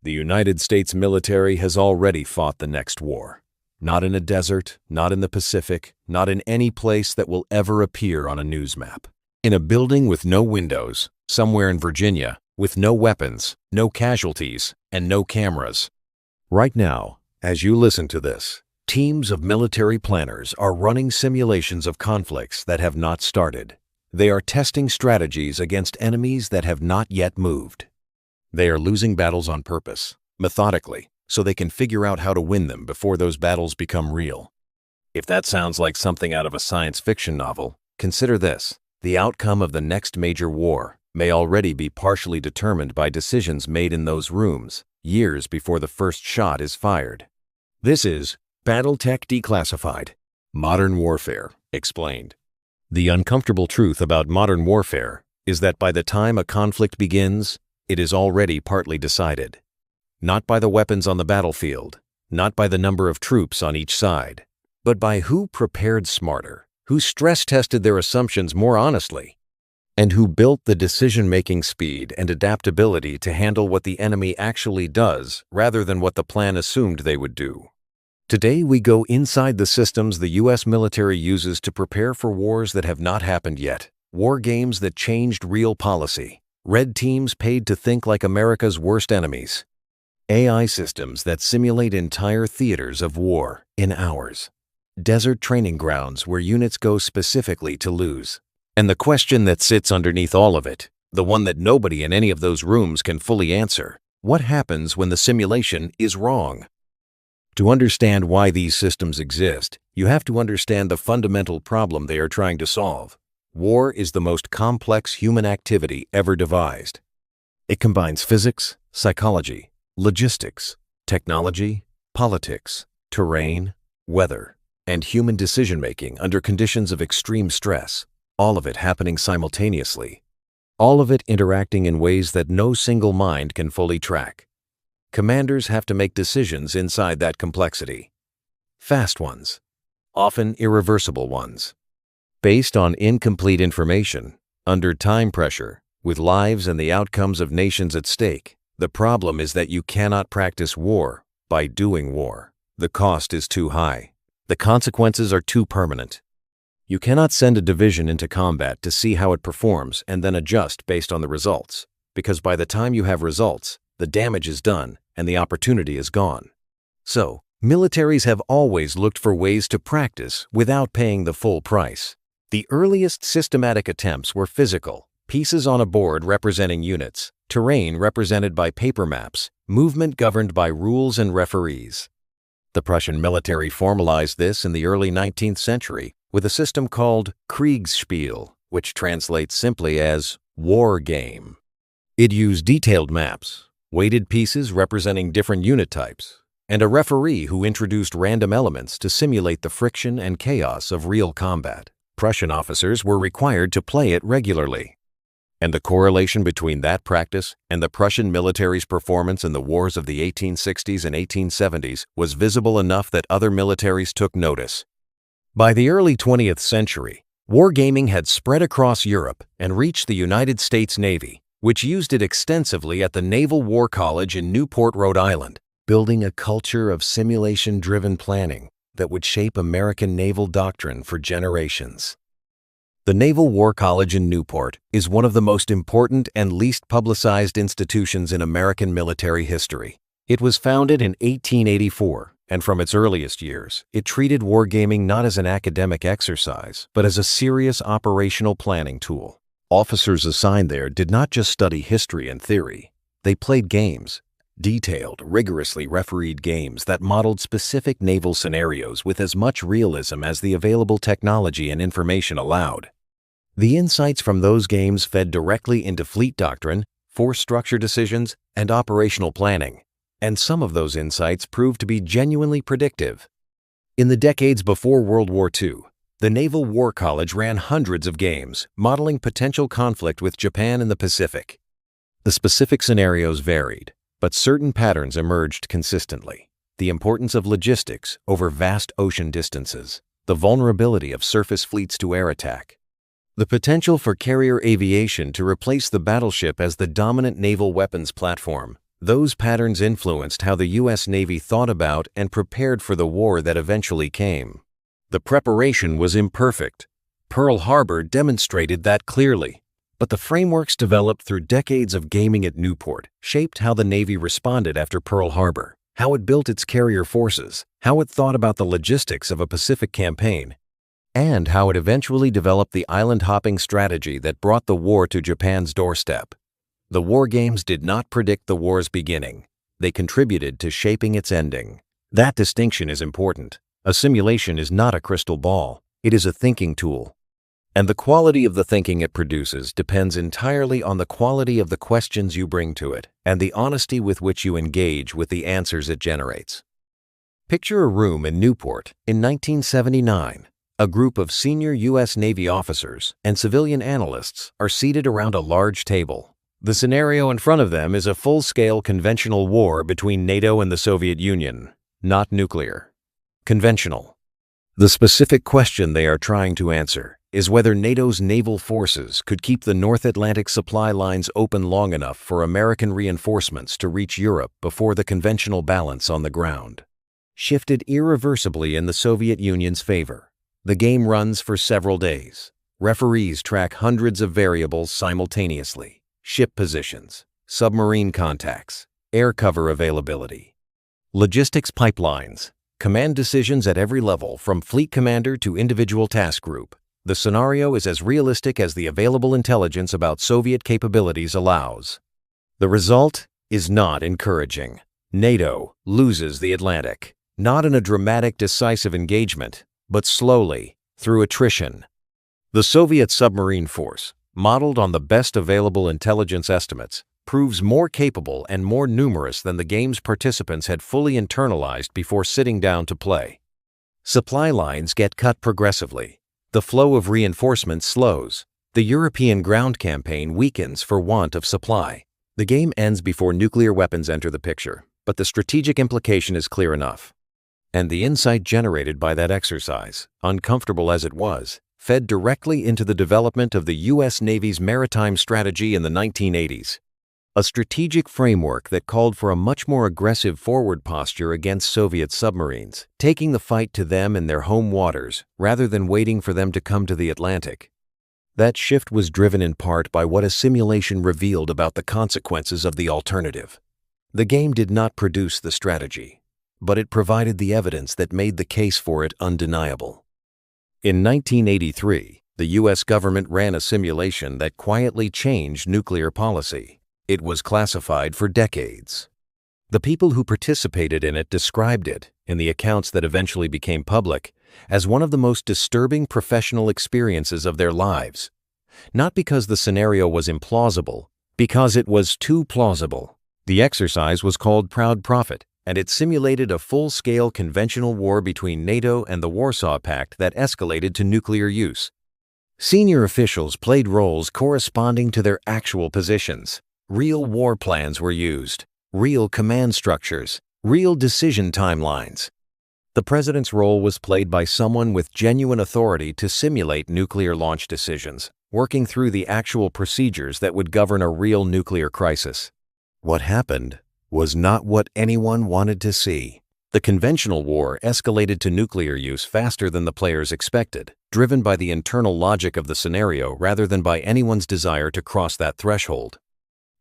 The United States military has already fought the next war. Not in a desert, not in the Pacific, not in any place that will ever appear on a news map. In a building with no windows, somewhere in Virginia, with no weapons, no casualties, and no cameras. Right now, as you listen to this, teams of military planners are running simulations of conflicts that have not started. They are testing strategies against enemies that have not yet moved. They are losing battles on purpose, methodically, so they can figure out how to win them before those battles become real. If that sounds like something out of a science fiction novel, consider this. The outcome of the next major war may already be partially determined by decisions made in those rooms years before the first shot is fired. This is Battletech Declassified. Modern Warfare Explained. The uncomfortable truth about modern warfare is that by the time a conflict begins, it is already partly decided. Not by the weapons on the battlefield, not by the number of troops on each side, but by who prepared smarter, who stress-tested their assumptions more honestly, and who built the decision-making speed and adaptability to handle what the enemy actually does rather than what the plan assumed they would do. Today we go inside the systems the U.S. military uses to prepare for wars that have not happened yet, war games that changed real policy, red teams paid to think like America's worst enemies, AI systems that simulate entire theaters of war in hours, desert training grounds where units go specifically to lose. And the question that sits underneath all of it, the one that nobody in any of those rooms can fully answer, what happens when the simulation is wrong? To understand why these systems exist, you have to understand the fundamental problem they are trying to solve. War is the most complex human activity ever devised. It combines physics, psychology, logistics, technology, politics, terrain, weather, and human decision-making under conditions of extreme stress, all of it happening simultaneously, all of it interacting in ways that no single mind can fully track. Commanders have to make decisions inside that complexity. Fast ones, often irreversible ones. Based on incomplete information, under time pressure, with lives and the outcomes of nations at stake. The problem is that you cannot practice war by doing war. The cost is too high. The consequences are too permanent. You cannot send a division into combat to see how it performs and then adjust based on the results, because by the time you have results, the damage is done and the opportunity is gone. So, militaries have always looked for ways to practice without paying the full price. The earliest systematic attempts were physical, pieces on a board representing units, terrain represented by paper maps, movement governed by rules and referees. The Prussian military formalized this in the early 19th century with a system called Kriegsspiel, which translates simply as war game. It used detailed maps, weighted pieces representing different unit types, and a referee who introduced random elements to simulate the friction and chaos of real combat. Prussian officers were required to play it regularly. And the correlation between that practice and the Prussian military's performance in the wars of the 1860s and 1870s was visible enough that other militaries took notice. By the early 20th century, wargaming had spread across Europe and reached the United States Navy, which used it extensively at the Naval War College in Newport, Rhode Island, building a culture of simulation-driven planning that would shape American naval doctrine for generations. The Naval War College in Newport is one of the most important and least publicized institutions in American military history. It was founded in 1884, and from its earliest years, it treated wargaming not as an academic exercise, but as a serious operational planning tool. Officers assigned there did not just study history and theory. They played games, detailed, rigorously refereed games that modeled specific naval scenarios with as much realism as the available technology and information allowed. The insights from those games fed directly into fleet doctrine, force structure decisions, and operational planning, and some of those insights proved to be genuinely predictive. In the decades before World War II, the Naval War College ran hundreds of games, modeling potential conflict with Japan in the Pacific. The specific scenarios varied, but certain patterns emerged consistently. The importance of logistics over vast ocean distances, the vulnerability of surface fleets to air attack, the potential for carrier aviation to replace the battleship as the dominant naval weapons platform, Those patterns influenced how the U.S. Navy thought about and prepared for the war that eventually came. The preparation was imperfect. Pearl Harbor demonstrated that clearly. But the frameworks developed through decades of gaming at Newport shaped how the Navy responded after Pearl Harbor, how it built its carrier forces, how it thought about the logistics of a Pacific campaign, and how it eventually developed the island-hopping strategy that brought the war to Japan's doorstep. The war games did not predict the war's beginning. They contributed to shaping its ending. That distinction is important. A simulation is not a crystal ball. It is a thinking tool. And the quality of the thinking it produces depends entirely on the quality of the questions you bring to it and the honesty with which you engage with the answers it generates. Picture a room in Newport in 1979. A group of senior U.S. Navy officers and civilian analysts are seated around a large table. The scenario in front of them is a full-scale conventional war between NATO and the Soviet Union, not nuclear. Conventional. The specific question they are trying to answer is whether NATO's naval forces could keep the North Atlantic supply lines open long enough for American reinforcements to reach Europe before the conventional balance on the ground shifted irreversibly in the Soviet Union's favor. The game runs for several days. Referees track hundreds of variables simultaneously: ship positions, submarine contacts, air cover availability, logistics pipelines, command decisions at every level from fleet commander to individual task group. The scenario is as realistic as the available intelligence about Soviet capabilities allows. The result is not encouraging. NATO loses the Atlantic, not in a dramatic, decisive engagement, but slowly, through attrition. The Soviet submarine force, modeled on the best available intelligence estimates, proves more capable and more numerous than the game's participants had fully internalized before sitting down to play. Supply lines get cut progressively. The flow of reinforcements slows. The European ground campaign weakens for want of supply. The game ends before nuclear weapons enter the picture, but the strategic implication is clear enough. And the insight generated by that exercise, uncomfortable as it was, fed directly into the development of the U.S. Navy's maritime strategy in the 1980s. A strategic framework that called for a much more aggressive forward posture against Soviet submarines, taking the fight to them in their home waters rather than waiting for them to come to the Atlantic. That shift was driven in part by what a simulation revealed about the consequences of the alternative. The game did not produce the strategy, but it provided the evidence that made the case for it undeniable. In 1983, the U.S. government ran a simulation that quietly changed nuclear policy. It was classified for decades. The people who participated in it described it, in the accounts that eventually became public, as one of the most disturbing professional experiences of their lives. Not because the scenario was implausible, because it was too plausible. The exercise was called Proud Prophet, and it simulated a full-scale conventional war between NATO and the Warsaw Pact that escalated to nuclear use. Senior officials played roles corresponding to their actual positions. Real war plans were used, real command structures, real decision timelines. The president's role was played by someone with genuine authority to simulate nuclear launch decisions, working through the actual procedures that would govern a real nuclear crisis. What happened was not what anyone wanted to see. The conventional war escalated to nuclear use faster than the players expected, driven by the internal logic of the scenario rather than by anyone's desire to cross that threshold.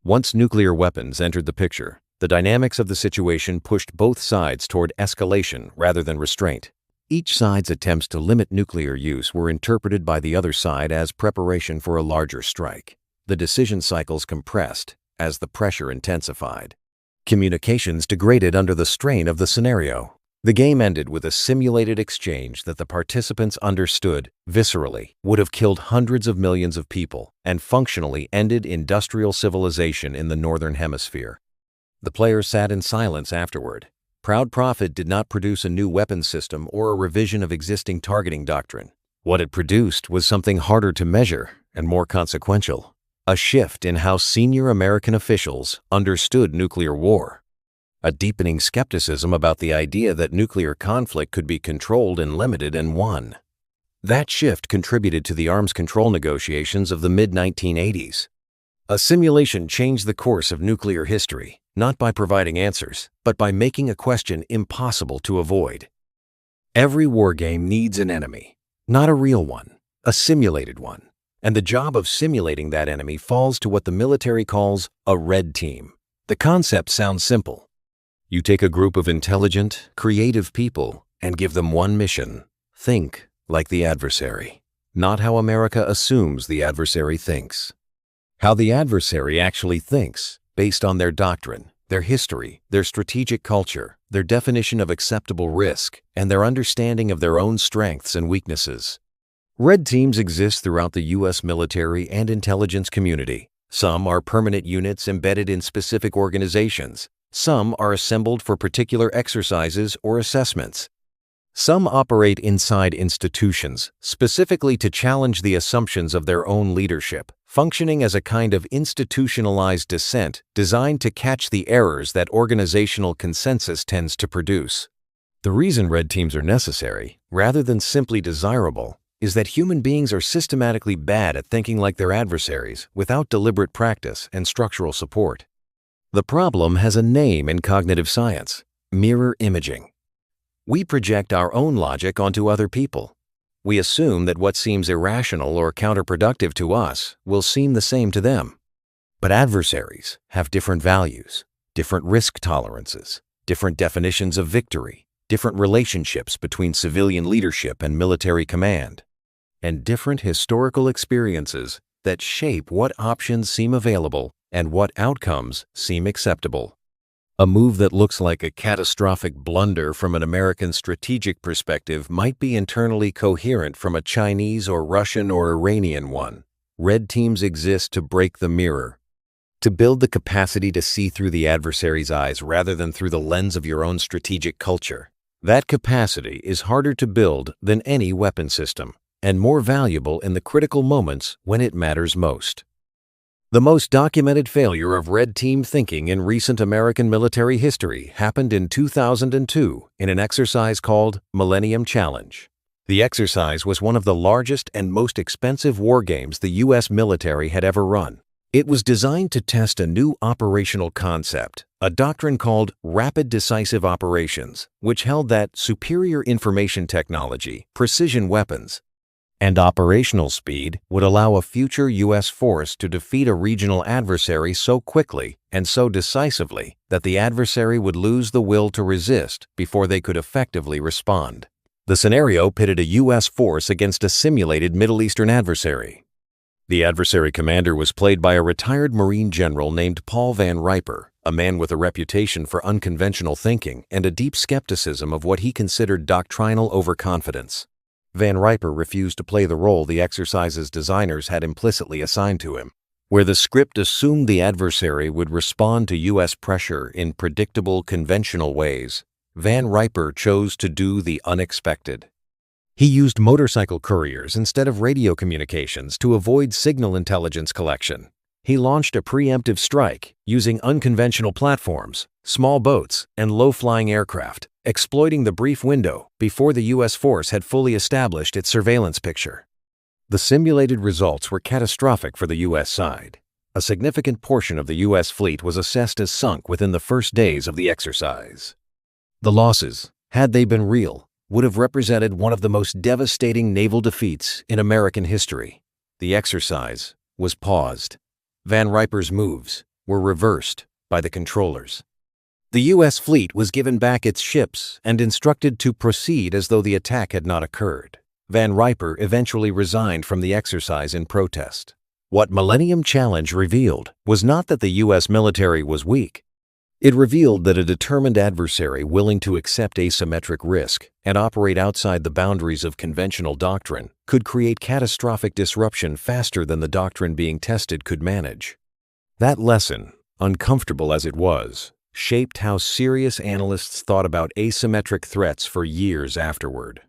Once nuclear weapons entered the picture, the dynamics of the situation pushed both sides toward escalation rather than restraint. Each side's attempts to limit nuclear use were interpreted by the other side as preparation for a larger strike. The decision cycles compressed as the pressure intensified. Communications degraded under the strain of the scenario. The game ended with a simulated exchange that the participants understood, viscerally, would have killed hundreds of millions of people and functionally ended industrial civilization in the Northern Hemisphere. The players sat in silence afterward. Proud Prophet did not produce a new weapons system or a revision of existing targeting doctrine. What it produced was something harder to measure and more consequential: a shift in how senior American officials understood nuclear war. A deepening skepticism about the idea that nuclear conflict could be controlled and limited and won. That shift contributed to the arms control negotiations of the mid-1980s. A simulation changed the course of nuclear history, not by providing answers, but by making a question impossible to avoid. Every war game needs an enemy, not a real one, a simulated one. And the job of simulating that enemy falls to what the military calls a red team. The concept sounds simple. You take a group of intelligent, creative people and give them one mission: think like the adversary. Not how America assumes the adversary thinks. How the adversary actually thinks, based on their doctrine, their history, their strategic culture, their definition of acceptable risk, and their understanding of their own strengths and weaknesses. Red teams exist throughout the U.S. military and intelligence community. Some are permanent units embedded in specific organizations. Some are assembled for particular exercises or assessments. Some operate inside institutions, specifically to challenge the assumptions of their own leadership, functioning as a kind of institutionalized dissent designed to catch the errors that organizational consensus tends to produce. The reason red teams are necessary, rather than simply desirable, is that human beings are systematically bad at thinking like their adversaries without deliberate practice and structural support. The problem has a name in cognitive science: mirror imaging. We project our own logic onto other people. We assume that what seems irrational or counterproductive to us will seem the same to them. But adversaries have different values, different risk tolerances, different definitions of victory, different relationships between civilian leadership and military command, and different historical experiences that shape what options seem available and what outcomes seem acceptable. A move that looks like a catastrophic blunder from an American strategic perspective might be internally coherent from a Chinese or Russian or Iranian one. Red teams exist to break the mirror, to build the capacity to see through the adversary's eyes rather than through the lens of your own strategic culture. That capacity is harder to build than any weapon system, and more valuable in the critical moments when it matters most. The most documented failure of red team thinking in recent American military history happened in 2002 in an exercise called Millennium Challenge. The exercise was one of the largest and most expensive war games the U.S. military had ever run. It was designed to test a new operational concept, a doctrine called rapid decisive operations, which held that superior information technology, precision weapons, and operational speed would allow a future U.S. force to defeat a regional adversary so quickly and so decisively that the adversary would lose the will to resist before they could effectively respond. The scenario pitted a U.S. force against a simulated Middle Eastern adversary. The adversary commander was played by a retired Marine general named Paul Van Riper, a man with a reputation for unconventional thinking and a deep skepticism of what he considered doctrinal overconfidence. Van Riper refused to play the role the exercise's designers had implicitly assigned to him, where the script assumed the adversary would respond to U.S. pressure in predictable, conventional ways. Van Riper chose to do the unexpected. He used motorcycle couriers instead of radio communications to avoid signal intelligence collection. He launched a preemptive strike using unconventional platforms, small boats, and low-flying aircraft, exploiting the brief window before the U.S. force had fully established its surveillance picture. The simulated results were catastrophic for the U.S. side. A significant portion of the U.S. fleet was assessed as sunk within the first days of the exercise. The losses, had they been real, would have represented one of the most devastating naval defeats in American history. The exercise was paused. Van Riper's moves were reversed by the controllers. The U.S. fleet was given back its ships and instructed to proceed as though the attack had not occurred. Van Riper eventually resigned from the exercise in protest. What Millennium Challenge revealed was not that the U.S. military was weak. It revealed that a determined adversary willing to accept asymmetric risk and operate outside the boundaries of conventional doctrine could create catastrophic disruption faster than the doctrine being tested could manage. That lesson, uncomfortable as it was, shaped how serious analysts thought about asymmetric threats for years afterward.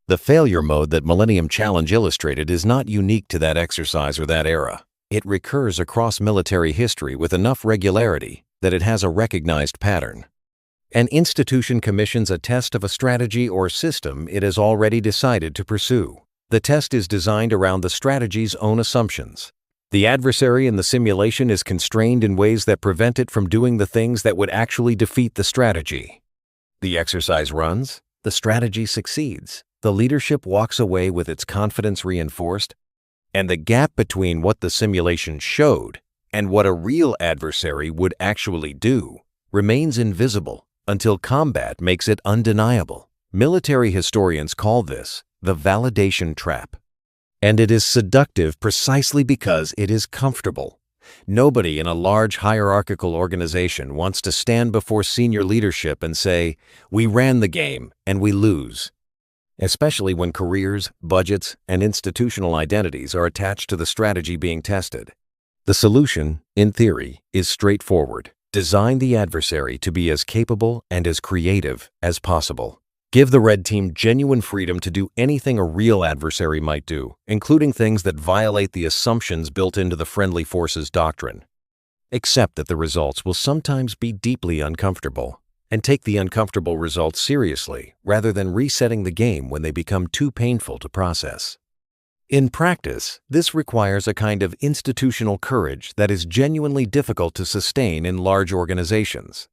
The failure mode that Millennium Challenge illustrated is not unique to that exercise or that era. It recurs across military history with enough regularity that it has a recognized pattern. An institution commissions a test of a strategy or system it has already decided to pursue. The test is designed around the strategy's own assumptions. The adversary in the simulation is constrained in ways that prevent it from doing the things that would actually defeat the strategy. The exercise runs, the strategy succeeds, the leadership walks away with its confidence reinforced, and the gap between what the simulation showed and what a real adversary would actually do remains invisible until combat makes it undeniable. Military historians call this the validation trap. And it is seductive precisely because it is comfortable. Nobody in a large hierarchical organization wants to stand before senior leadership and say, "We ran the game and we lose." Especially when careers, budgets, and institutional identities are attached to the strategy being tested. The solution, in theory, is straightforward. Design the adversary to be as capable and as creative as possible. Give the red team genuine freedom to do anything a real adversary might do, including things that violate the assumptions built into the friendly forces doctrine. Accept that the results will sometimes be deeply uncomfortable, and take the uncomfortable results seriously rather than resetting the game when they become too painful to process. In practice, this requires a kind of institutional courage that is genuinely difficult to sustain in large organizations.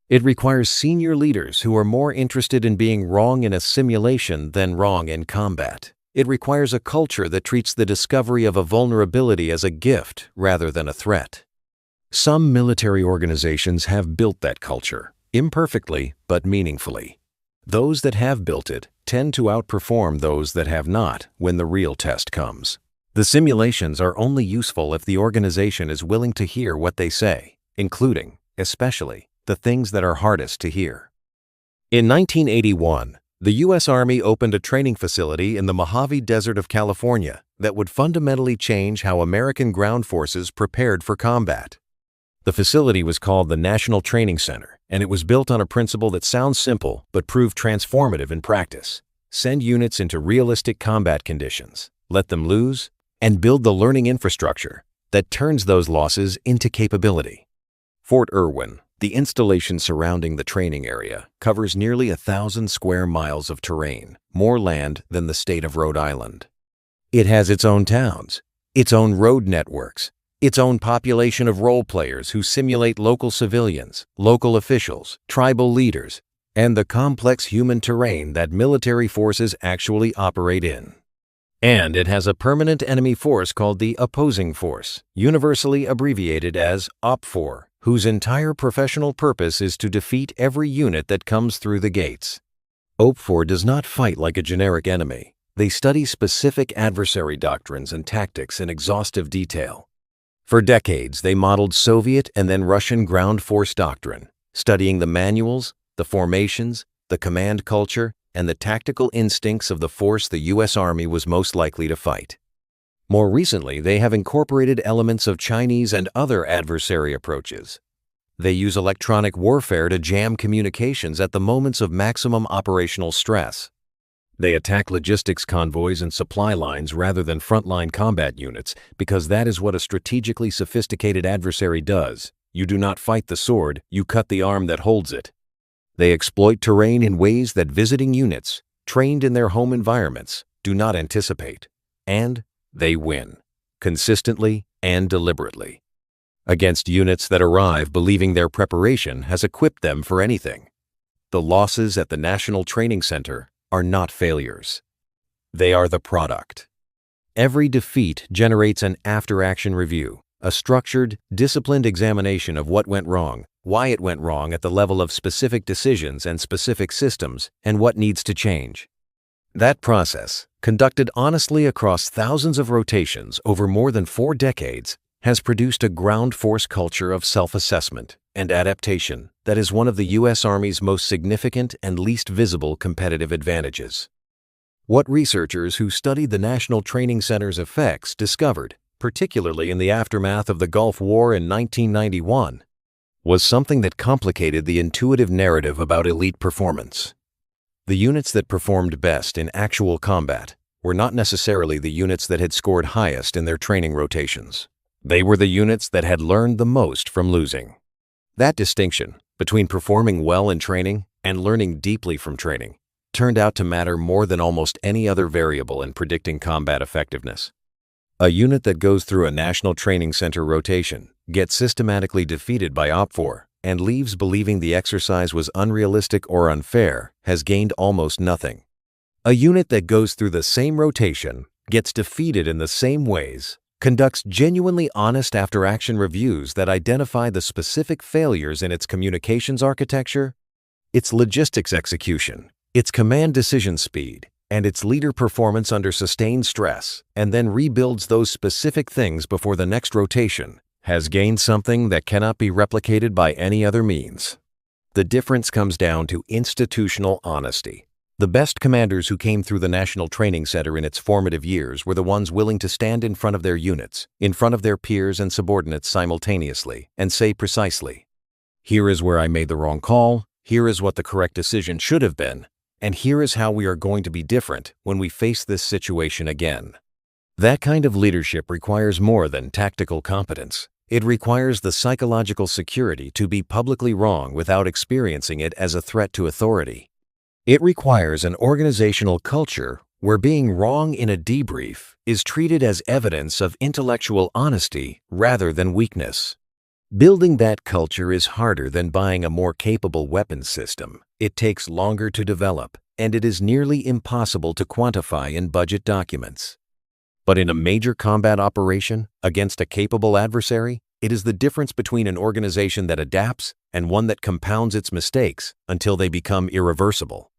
It requires senior leaders who are more interested in being wrong in a simulation than wrong in combat. It requires a culture that treats the discovery of a vulnerability as a gift rather than a threat. Some military organizations have built that culture, imperfectly but meaningfully. Those that have built it tend to outperform those that have not when the real test comes. The simulations are only useful if the organization is willing to hear what they say, including, especially, the things that are hardest to hear. In 1981, the U.S. Army opened a training facility in the Mojave Desert of California that would fundamentally change how American ground forces prepared for combat. The facility was called the National Training Center, and it was built on a principle that sounds simple but proved transformative in practice. Send units into realistic combat conditions, let them lose, and build the learning infrastructure that turns those losses into capability. Fort Irwin, the installation surrounding the training area, covers nearly 1,000 square miles of terrain, more land than the state of Rhode Island. It has its own towns, its own road networks, its own population of role players who simulate local civilians, local officials, tribal leaders, and the complex human terrain that military forces actually operate in. And it has a permanent enemy force called the opposing force, universally abbreviated as OPFOR, whose entire professional purpose is to defeat every unit that comes through the gates. OPFOR does not fight like a generic enemy. They study specific adversary doctrines and tactics in exhaustive detail. For decades, they modeled Soviet and then Russian ground force doctrine, studying the manuals, the formations, the command culture, and the tactical instincts of the force the U.S. Army was most likely to fight. More recently, they have incorporated elements of Chinese and other adversary approaches. They use electronic warfare to jam communications at the moments of maximum operational stress. They attack logistics convoys and supply lines rather than frontline combat units because that is what a strategically sophisticated adversary does. You do not fight the sword, you cut the arm that holds it. They exploit terrain in ways that visiting units, trained in their home environments, do not anticipate. And they win, consistently and deliberately, against units that arrive believing their preparation has equipped them for anything. The losses at the National Training Center are not failures. They are the product. Every defeat generates an after-action review, a structured, disciplined examination of what went wrong, why it went wrong at the level of specific decisions and specific systems, and what needs to change. That process, conducted honestly across thousands of rotations over more than 4 decades, has produced a ground force culture of self-assessment and adaptation that is one of the U.S. Army's most significant and least visible competitive advantages. What researchers who studied the National Training Center's effects discovered, particularly in the aftermath of the Gulf War in 1991, was something that complicated the intuitive narrative about elite performance. The units that performed best in actual combat were not necessarily the units that had scored highest in their training rotations. They were the units that had learned the most from losing. That distinction between performing well in training and learning deeply from training turned out to matter more than almost any other variable in predicting combat effectiveness. A unit that goes through a National Training Center rotation, gets systematically defeated by OPFOR, and leaves believing the exercise was unrealistic or unfair, has gained almost nothing. A unit that goes through the same rotation, gets defeated in the same ways, conducts genuinely honest after-action reviews that identify the specific failures in its communications architecture, its logistics execution, its command decision speed, and its leader performance under sustained stress, and then rebuilds those specific things before the next rotation, has gained something that cannot be replicated by any other means. The difference comes down to institutional honesty. The best commanders who came through the National Training Center in its formative years were the ones willing to stand in front of their units, in front of their peers and subordinates simultaneously, and say precisely, "Here is where I made the wrong call, here is what the correct decision should have been, and here is how we are going to be different when we face this situation again." That kind of leadership requires more than tactical competence. It requires the psychological security to be publicly wrong without experiencing it as a threat to authority. It requires an organizational culture where being wrong in a debrief is treated as evidence of intellectual honesty rather than weakness. Building that culture is harder than buying a more capable weapons system. It takes longer to develop, and it is nearly impossible to quantify in budget documents. But in a major combat operation against a capable adversary, it is the difference between an organization that adapts and one that compounds its mistakes until they become irreversible.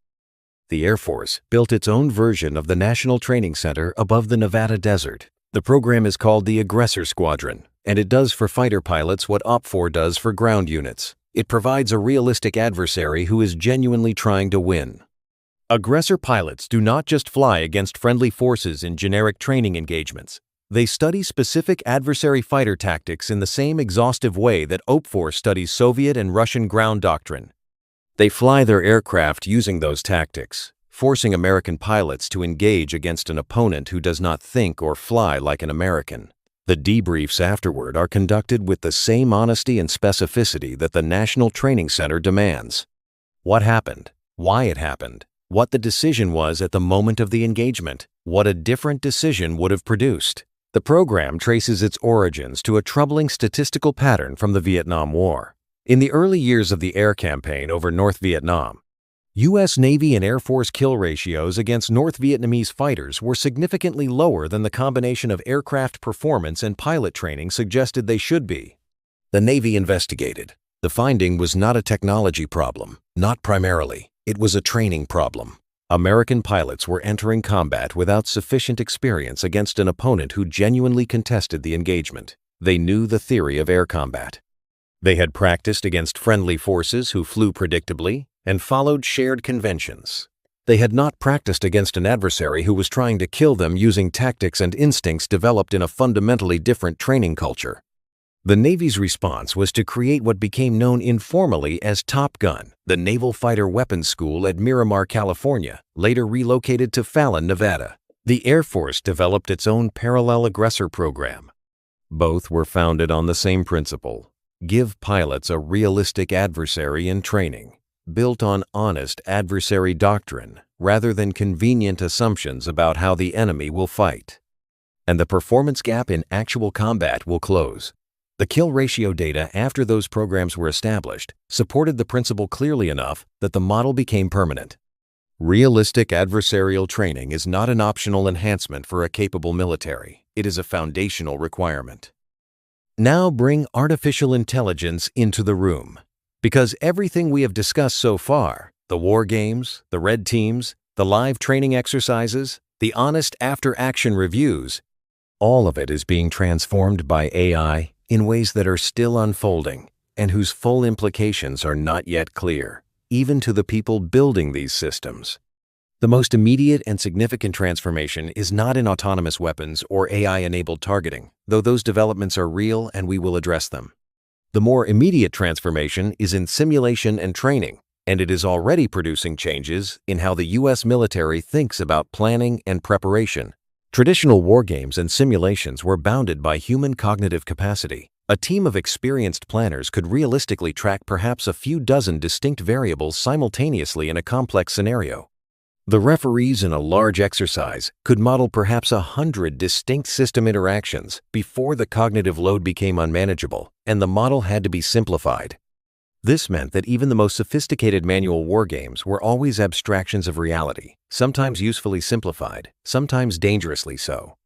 The Air Force built its own version of the National Training Center above the Nevada desert. The program is called the Aggressor Squadron, and it does for fighter pilots what OPFOR does for ground units. It provides a realistic adversary who is genuinely trying to win. Aggressor pilots do not just fly against friendly forces in generic training engagements. They study specific adversary fighter tactics in the same exhaustive way that OPFOR studies Soviet and Russian ground doctrine. They fly their aircraft using those tactics, forcing American pilots to engage against an opponent who does not think or fly like an American. The debriefs afterward are conducted with the same honesty and specificity that the National Training Center demands. What happened? Why it happened? What the decision was at the moment of the engagement? What a different decision would have produced? The program traces its origins to a troubling statistical pattern from the Vietnam War. In the early years of the air campaign over North Vietnam, U.S. Navy and Air Force kill ratios against North Vietnamese fighters were significantly lower than the combination of aircraft performance and pilot training suggested they should be. The Navy investigated. The finding was not a technology problem, not primarily. It was a training problem. American pilots were entering combat without sufficient experience against an opponent who genuinely contested the engagement. They knew the theory of air combat. They had practiced against friendly forces who flew predictably and followed shared conventions. They had not practiced against an adversary who was trying to kill them using tactics and instincts developed in a fundamentally different training culture. The Navy's response was to create what became known informally as Top Gun, the Naval Fighter Weapons School at Miramar, California, later relocated to Fallon, Nevada. The Air Force developed its own parallel aggressor program. Both were founded on the same principle: give pilots a realistic adversary in training, built on honest adversary doctrine rather than convenient assumptions about how the enemy will fight. And the performance gap in actual combat will close. The kill ratio data after those programs were established supported the principle clearly enough that the model became permanent. Realistic adversarial training is not an optional enhancement for a capable military. It is a foundational requirement. Now bring artificial intelligence into the room. Because everything we have discussed so far, the war games, the red teams, the live training exercises, the honest after-action reviews, all of it is being transformed by AI in ways that are still unfolding and whose full implications are not yet clear, even to the people building these systems. The most immediate and significant transformation is not in autonomous weapons or AI-enabled targeting, though those developments are real and we will address them. The more immediate transformation is in simulation and training, and it is already producing changes in how the U.S. military thinks about planning and preparation. Traditional war games and simulations were bounded by human cognitive capacity. A team of experienced planners could realistically track perhaps a few dozen distinct variables simultaneously in a complex scenario. The referees in a large exercise could model perhaps 100 distinct system interactions before the cognitive load became unmanageable and the model had to be simplified. This meant that even the most sophisticated manual wargames were always abstractions of reality, sometimes usefully simplified, sometimes dangerously so.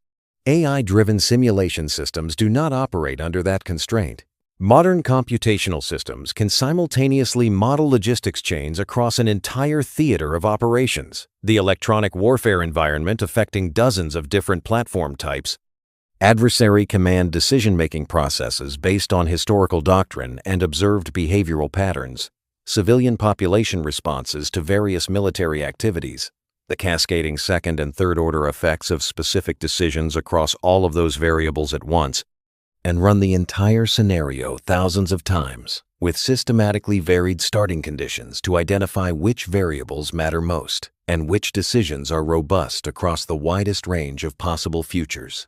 AI-driven simulation systems do not operate under that constraint. Modern computational systems can simultaneously model logistics chains across an entire theater of operations, the electronic warfare environment affecting dozens of different platform types, adversary command decision-making processes based on historical doctrine and observed behavioral patterns, civilian population responses to various military activities, the cascading second and third-order effects of specific decisions across all of those variables at once, and run the entire scenario thousands of times with systematically varied starting conditions to identify which variables matter most and which decisions are robust across the widest range of possible futures.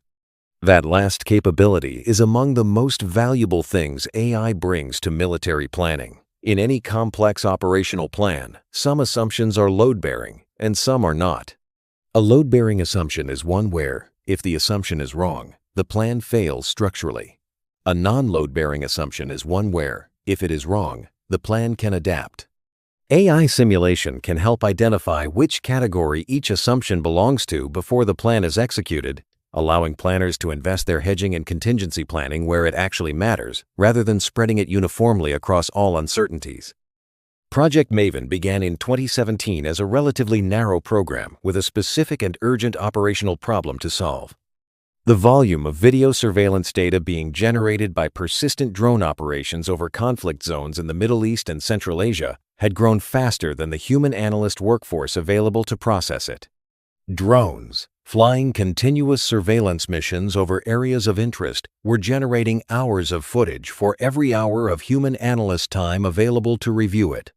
That last capability is among the most valuable things AI brings to military planning. In any complex operational plan, some assumptions are load-bearing and some are not. A load-bearing assumption is one where, if the assumption is wrong, the plan fails structurally. A non-load-bearing assumption is one where, if it is wrong, the plan can adapt. AI simulation can help identify which category each assumption belongs to before the plan is executed, allowing planners to invest their hedging and contingency planning where it actually matters, rather than spreading it uniformly across all uncertainties. Project Maven began in 2017 as a relatively narrow program with a specific and urgent operational problem to solve. The volume of video surveillance data being generated by persistent drone operations over conflict zones in the Middle East and Central Asia had grown faster than the human analyst workforce available to process it. Drones, flying continuous surveillance missions over areas of interest, were generating hours of footage for every hour of human analyst time available to review it.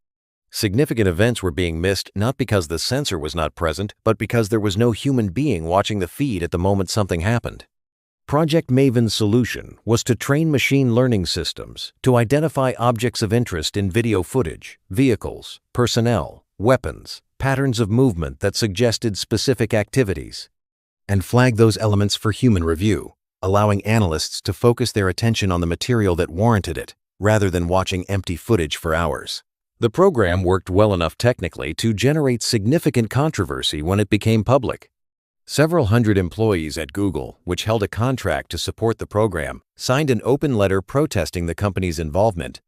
Significant events were being missed not because the sensor was not present, but because there was no human being watching the feed at the moment something happened. Project Maven's solution was to train machine learning systems to identify objects of interest in video footage, vehicles, personnel, weapons, patterns of movement that suggested specific activities, and flag those elements for human review, allowing analysts to focus their attention on the material that warranted it, rather than watching empty footage for hours. The program worked well enough technically to generate significant controversy when it became public. Several hundred employees at Google, which held a contract to support the program, signed an open letter protesting the company's involvement,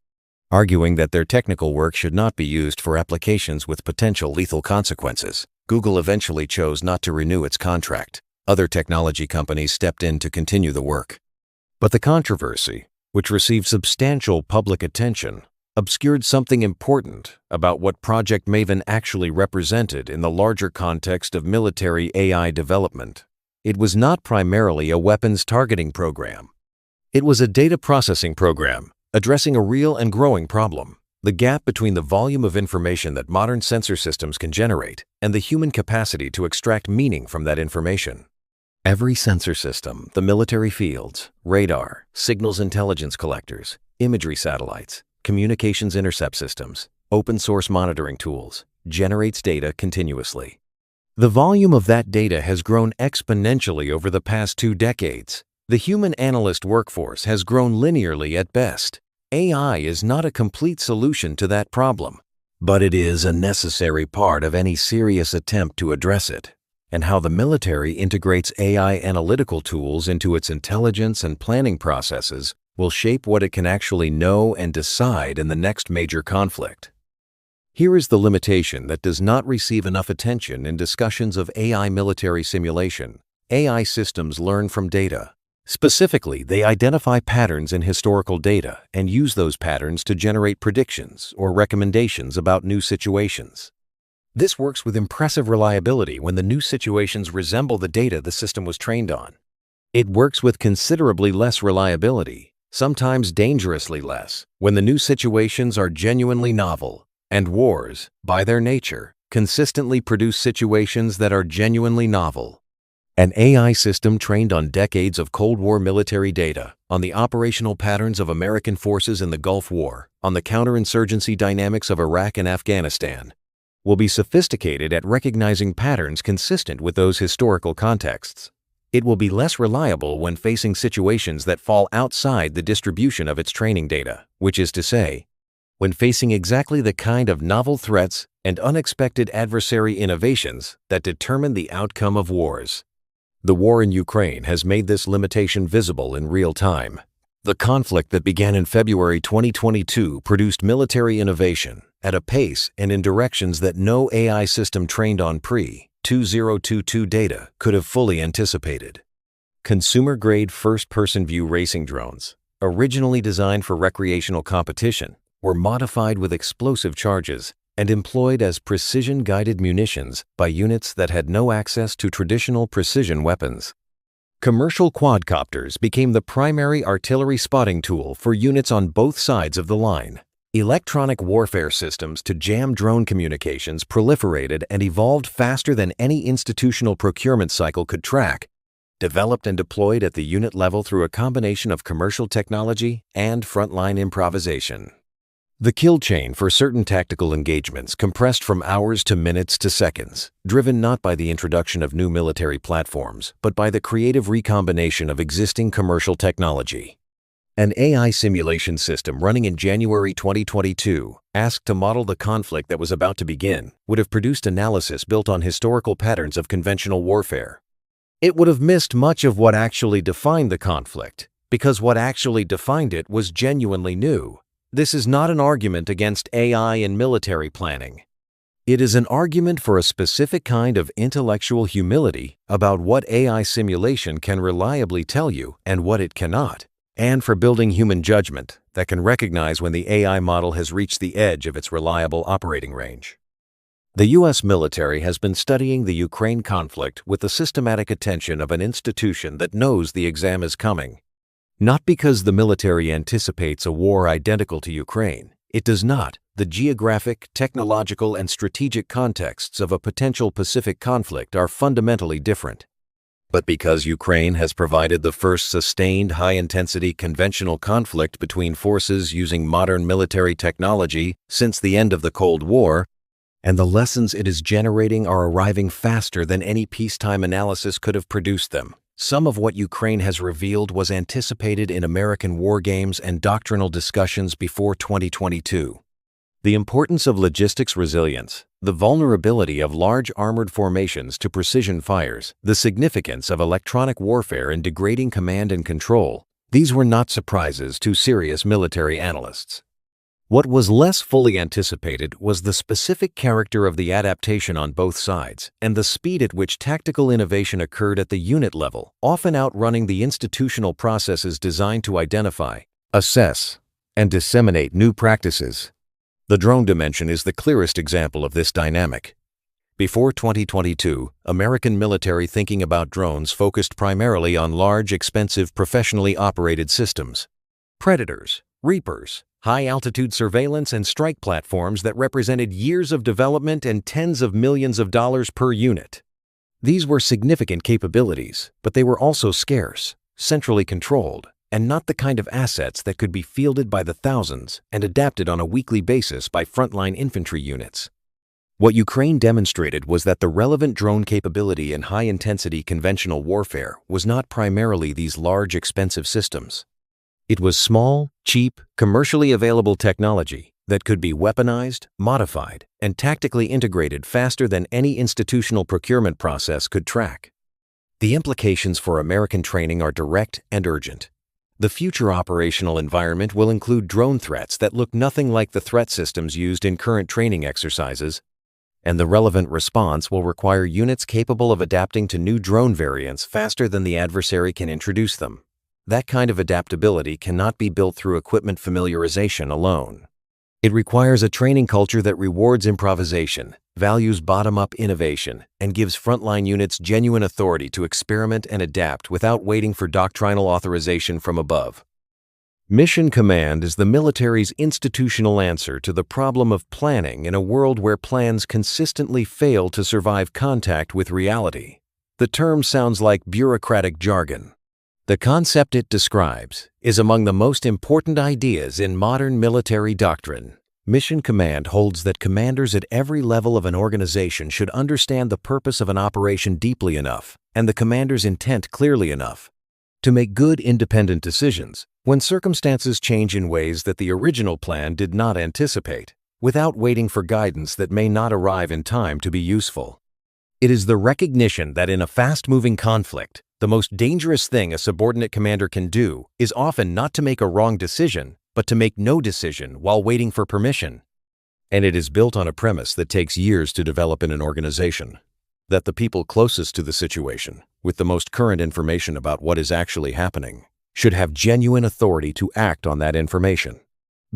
arguing that their technical work should not be used for applications with potential lethal consequences. Google eventually chose not to renew its contract. Other technology companies stepped in to continue the work. But the controversy, which received substantial public attention, obscured something important about what Project Maven actually represented in the larger context of military AI development. It was not primarily a weapons targeting program. It was a data processing program addressing a real and growing problem: the gap between the volume of information that modern sensor systems can generate and the human capacity to extract meaning from that information. Every sensor system, the military fields, radar, signals intelligence collectors, imagery satellites, communications intercept systems, open-source monitoring tools, generates data continuously. The volume of that data has grown exponentially over the past 2 decades. The human analyst workforce has grown linearly at best. AI is not a complete solution to that problem, but it is a necessary part of any serious attempt to address it. And how the military integrates AI analytical tools into its intelligence and planning processes will shape what it can actually know and decide in the next major conflict. Here is the limitation that does not receive enough attention in discussions of AI military simulation. AI systems learn from data. Specifically, they identify patterns in historical data and use those patterns to generate predictions or recommendations about new situations. This works with impressive reliability when the new situations resemble the data the system was trained on. It works with considerably less reliability, sometimes dangerously less, when the new situations are genuinely novel, and wars, by their nature, consistently produce situations that are genuinely novel. An AI system trained on decades of Cold War military data, on the operational patterns of American forces in the Gulf War, on the counterinsurgency dynamics of Iraq and Afghanistan, will be sophisticated at recognizing patterns consistent with those historical contexts. It will be less reliable when facing situations that fall outside the distribution of its training data, which is to say, when facing exactly the kind of novel threats and unexpected adversary innovations that determine the outcome of wars. The war in Ukraine has made this limitation visible in real time. The conflict that began in February 2022 produced military innovation at a pace and in directions that no AI system trained on pre-2022 data could have fully anticipated. Consumer-grade first-person view racing drones, originally designed for recreational competition, were modified with explosive charges and employed as precision-guided munitions by units that had no access to traditional precision weapons. Commercial quadcopters became the primary artillery spotting tool for units on both sides of the line. Electronic warfare systems to jam drone communications proliferated and evolved faster than any institutional procurement cycle could track, developed and deployed at the unit level through a combination of commercial technology and frontline improvisation. The kill chain for certain tactical engagements compressed from hours to minutes to seconds, driven not by the introduction of new military platforms, but by the creative recombination of existing commercial technology. An AI simulation system running in January 2022, asked to model the conflict that was about to begin, would have produced analysis built on historical patterns of conventional warfare. It would have missed much of what actually defined the conflict, because what actually defined it was genuinely new. This is not an argument against AI in military planning. It is an argument for a specific kind of intellectual humility about what AI simulation can reliably tell you and what it cannot, and for building human judgment that can recognize when the AI model has reached the edge of its reliable operating range. The U.S. military has been studying the Ukraine conflict with the systematic attention of an institution that knows the exam is coming. Not because the military anticipates a war identical to Ukraine. It does not. The geographic, technological, and strategic contexts of a potential Pacific conflict are fundamentally different. But because Ukraine has provided the first sustained high-intensity conventional conflict between forces using modern military technology since the end of the Cold War, and the lessons it is generating are arriving faster than any peacetime analysis could have produced them. Some of what Ukraine has revealed was anticipated in American war games and doctrinal discussions before 2022. The importance of logistics resilience, the vulnerability of large armored formations to precision fires, the significance of electronic warfare in degrading command and control, these were not surprises to serious military analysts. What was less fully anticipated was the specific character of the adaptation on both sides and the speed at which tactical innovation occurred at the unit level, often outrunning the institutional processes designed to identify, assess, and disseminate new practices. The drone dimension is the clearest example of this dynamic. Before 2022, American military thinking about drones focused primarily on large, expensive, professionally operated systems. Predators, Reapers, high-altitude surveillance and strike platforms that represented years of development and tens of millions of dollars per unit. These were significant capabilities, but they were also scarce, centrally controlled, and not the kind of assets that could be fielded by the thousands and adapted on a weekly basis by frontline infantry units. What Ukraine demonstrated was that the relevant drone capability in high-intensity conventional warfare was not primarily these large, expensive systems. It was small, cheap, commercially available technology that could be weaponized, modified, and tactically integrated faster than any institutional procurement process could track. The implications for American training are direct and urgent. The future operational environment will include drone threats that look nothing like the threat systems used in current training exercises, and the relevant response will require units capable of adapting to new drone variants faster than the adversary can introduce them. That kind of adaptability cannot be built through equipment familiarization alone. It requires a training culture that rewards improvisation, values bottom-up innovation, and gives frontline units genuine authority to experiment and adapt without waiting for doctrinal authorization from above. Mission Command is the military's institutional answer to the problem of planning in a world where plans consistently fail to survive contact with reality. The term sounds like bureaucratic jargon. The concept it describes is among the most important ideas in modern military doctrine. Mission Command holds that commanders at every level of an organization should understand the purpose of an operation deeply enough and the commander's intent clearly enough to make good independent decisions when circumstances change in ways that the original plan did not anticipate, without waiting for guidance that may not arrive in time to be useful. It is the recognition that in a fast-moving conflict, the most dangerous thing a subordinate commander can do is often not to make a wrong decision, but to make no decision while waiting for permission. And it is built on a premise that takes years to develop in an organization, that the people closest to the situation, with the most current information about what is actually happening, should have genuine authority to act on that information.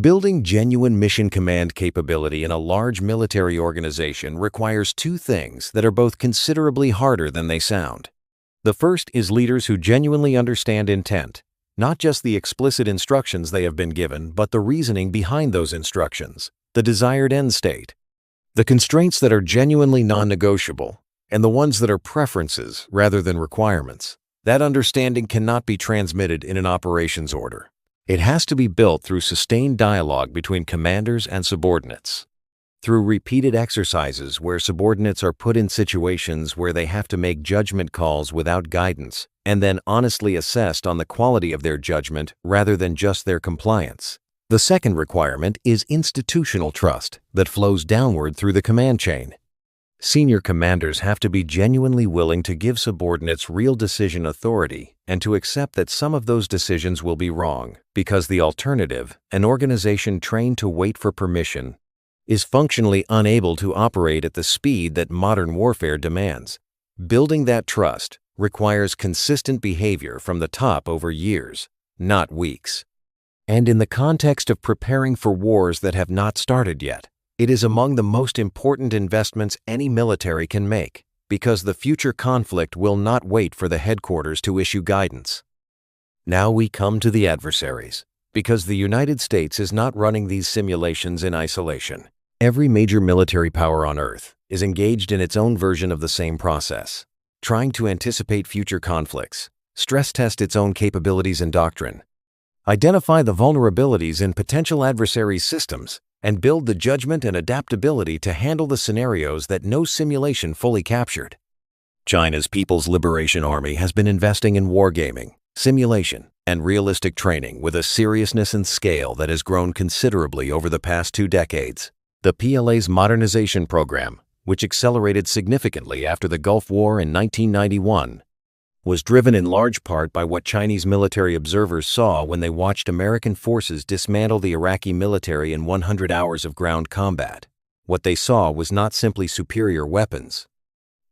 Building genuine mission command capability in a large military organization requires two things that are both considerably harder than they sound. The first is leaders who genuinely understand intent, not just the explicit instructions they have been given, but the reasoning behind those instructions, the desired end state, the constraints that are genuinely non-negotiable, and the ones that are preferences rather than requirements. That understanding cannot be transmitted in an operations order. It has to be built through sustained dialogue between commanders and subordinates, through repeated exercises where subordinates are put in situations where they have to make judgment calls without guidance, and then honestly assessed on the quality of their judgment rather than just their compliance. The second requirement is institutional trust that flows downward through the command chain. Senior commanders have to be genuinely willing to give subordinates real decision authority and to accept that some of those decisions will be wrong, because the alternative, an organization trained to wait for permission, is functionally unable to operate at the speed that modern warfare demands. Building that trust requires consistent behavior from the top over years, not weeks. And in the context of preparing for wars that have not started yet, it is among the most important investments any military can make, because the future conflict will not wait for the headquarters to issue guidance. Now we come to the adversaries, because the United States is not running these simulations in isolation. Every major military power on Earth is engaged in its own version of the same process, trying to anticipate future conflicts, stress test its own capabilities and doctrine, identify the vulnerabilities in potential adversary systems, and build the judgment and adaptability to handle the scenarios that no simulation fully captured. China's People's Liberation Army has been investing in wargaming, simulation, and realistic training with a seriousness and scale that has grown considerably over the past 2 decades. The PLA's modernization program, which accelerated significantly after the Gulf War in 1991, was driven in large part by what Chinese military observers saw when they watched American forces dismantle the Iraqi military in 100 hours of ground combat. What they saw was not simply superior weapons.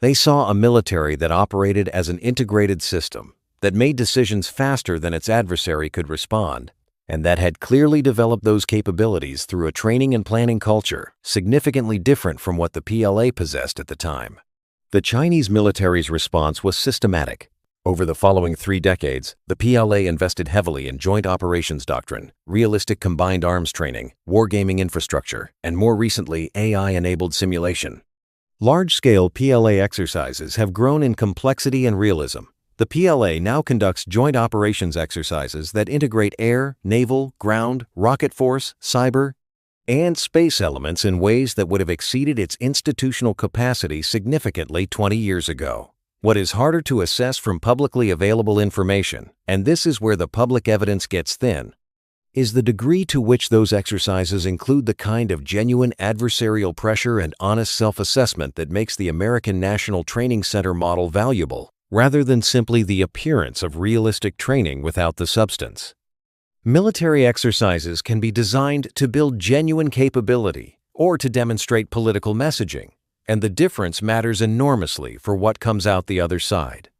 They saw a military that operated as an integrated system, that made decisions faster than its adversary could respond, and that had clearly developed those capabilities through a training and planning culture significantly different from what the PLA possessed at the time. The Chinese military's response was systematic. Over the following 3 decades, the PLA invested heavily in joint operations doctrine, realistic combined arms training, wargaming infrastructure, and more recently, AI-enabled simulation. Large-scale PLA exercises have grown in complexity and realism. The PLA now conducts joint operations exercises that integrate air, naval, ground, rocket force, cyber, and space elements in ways that would have exceeded its institutional capacity significantly 20 years ago. What is harder to assess from publicly available information, and this is where the public evidence gets thin, is the degree to which those exercises include the kind of genuine adversarial pressure and honest self-assessment that makes the American National Training Center model valuable, rather than simply the appearance of realistic training without the substance. Military exercises can be designed to build genuine capability or to demonstrate political messaging, and the difference matters enormously for what comes out the other side.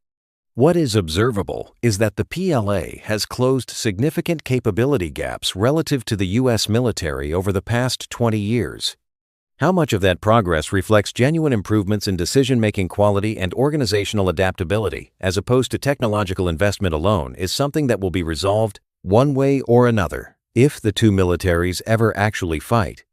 What is observable is that the PLA has closed significant capability gaps relative to the U.S. military over the past 20 years. How much of that progress reflects genuine improvements in decision-making quality and organizational adaptability, as opposed to technological investment alone, is something that will be resolved one way or another, if the two militaries ever actually fight.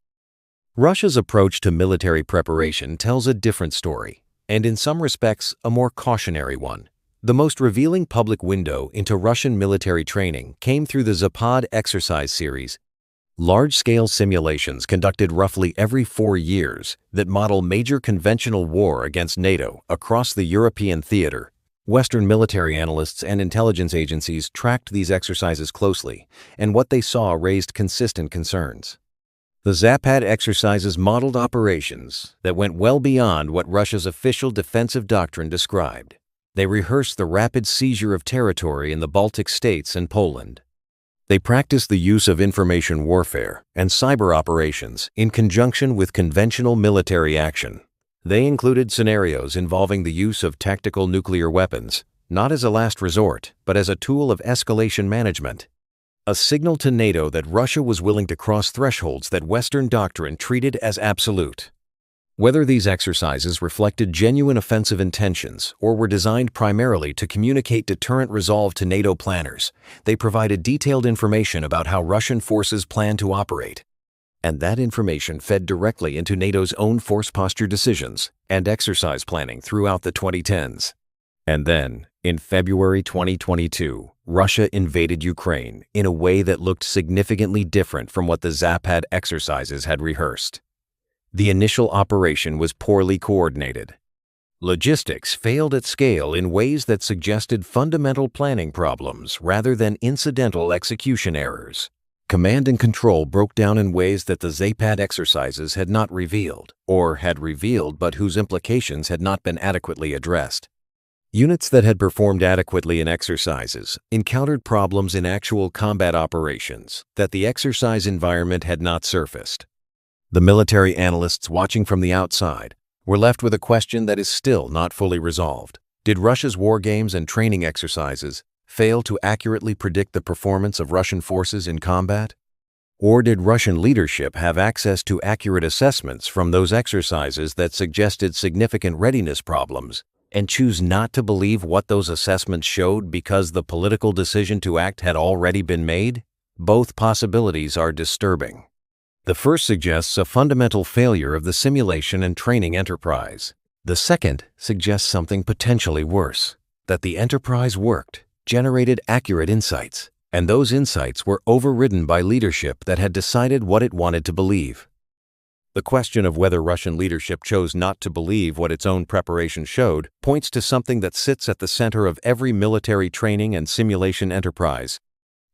Russia's approach to military preparation tells a different story, and in some respects, a more cautionary one. The most revealing public window into Russian military training came through the Zapad exercise series Large-scale simulations conducted roughly every 4 years that model major conventional war against NATO across the European theater. Western military analysts and intelligence agencies tracked these exercises closely, and what they saw raised consistent concerns. The Zapad exercises modeled operations that went well beyond what Russia's official defensive doctrine described. They rehearsed the rapid seizure of territory in the Baltic states and Poland. They practiced the use of information warfare and cyber operations in conjunction with conventional military action. They included scenarios involving the use of tactical nuclear weapons, not as a last resort, but as a tool of escalation management. A signal to NATO that Russia was willing to cross thresholds that Western doctrine treated as absolute. Whether these exercises reflected genuine offensive intentions or were designed primarily to communicate deterrent resolve to NATO planners, they provided detailed information about how Russian forces plan to operate. And that information fed directly into NATO's own force posture decisions and exercise planning throughout the 2010s. And then, in February 2022, Russia invaded Ukraine in a way that looked significantly different from what the Zapad exercises had rehearsed. The initial operation was poorly coordinated. Logistics failed at scale in ways that suggested fundamental planning problems rather than incidental execution errors. Command and control broke down in ways that the Zapad exercises had not revealed, or had revealed but whose implications had not been adequately addressed. Units that had performed adequately in exercises encountered problems in actual combat operations that the exercise environment had not surfaced. The military analysts watching from the outside were left with a question that is still not fully resolved. Did Russia's war games and training exercises fail to accurately predict the performance of Russian forces in combat? Or did Russian leadership have access to accurate assessments from those exercises that suggested significant readiness problems and choose not to believe what those assessments showed because the political decision to act had already been made? Both possibilities are disturbing. The first suggests a fundamental failure of the simulation and training enterprise. The second suggests something potentially worse, that the enterprise worked, generated accurate insights, and those insights were overridden by leadership that had decided what it wanted to believe. The question of whether Russian leadership chose not to believe what its own preparation showed points to something that sits at the center of every military training and simulation enterprise.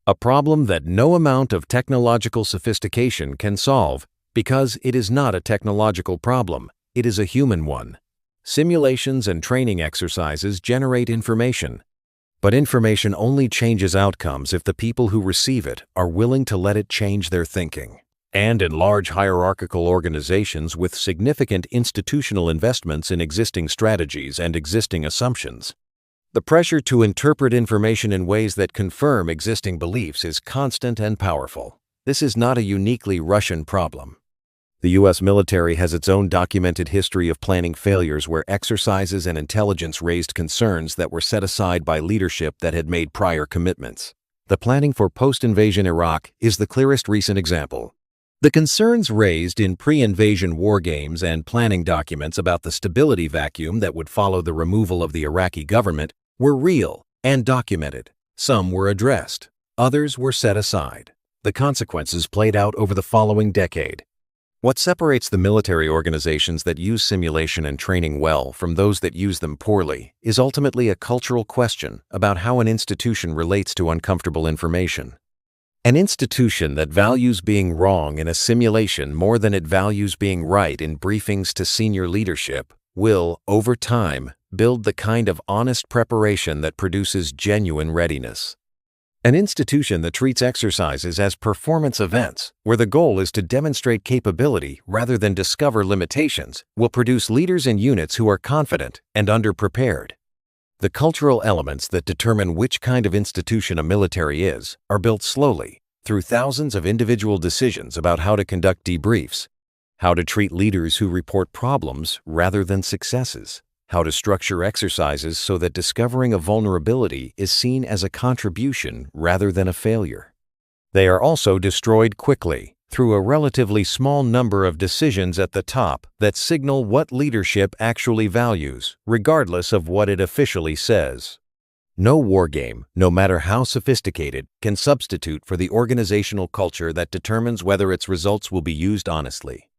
A problem that no amount of technological sophistication can solve because it is not a technological problem, it is a human one. Simulations and training exercises generate information, but information only changes outcomes if the people who receive it are willing to let it change their thinking. And in large hierarchical organizations with significant institutional investments in existing strategies and existing assumptions, the pressure to interpret information in ways that confirm existing beliefs is constant and powerful. This is not a uniquely Russian problem. The U.S. military has its own documented history of planning failures where exercises and intelligence raised concerns that were set aside by leadership that had made prior commitments. The planning for post-invasion Iraq is the clearest recent example. The concerns raised in pre-invasion war games and planning documents about the stability vacuum that would follow the removal of the Iraqi government were real and documented. Some were addressed, others were set aside. The consequences played out over the following decade. What separates the military organizations that use simulation and training well from those that use them poorly is ultimately a cultural question about how an institution relates to uncomfortable information. An institution that values being wrong in a simulation more than it values being right in briefings to senior leadership will, over time, build the kind of honest preparation that produces genuine readiness. An institution that treats exercises as performance events, where the goal is to demonstrate capability rather than discover limitations, will produce leaders and units who are confident and underprepared. The cultural elements that determine which kind of institution a military is are built slowly, through thousands of individual decisions about how to conduct debriefs, how to treat leaders who report problems rather than successes, how to structure exercises so that discovering a vulnerability is seen as a contribution rather than a failure. They are also destroyed quickly, through a relatively small number of decisions at the top that signal what leadership actually values, regardless of what it officially says. No war game, no matter how sophisticated, can substitute for the organizational culture that determines whether its results will be used honestly.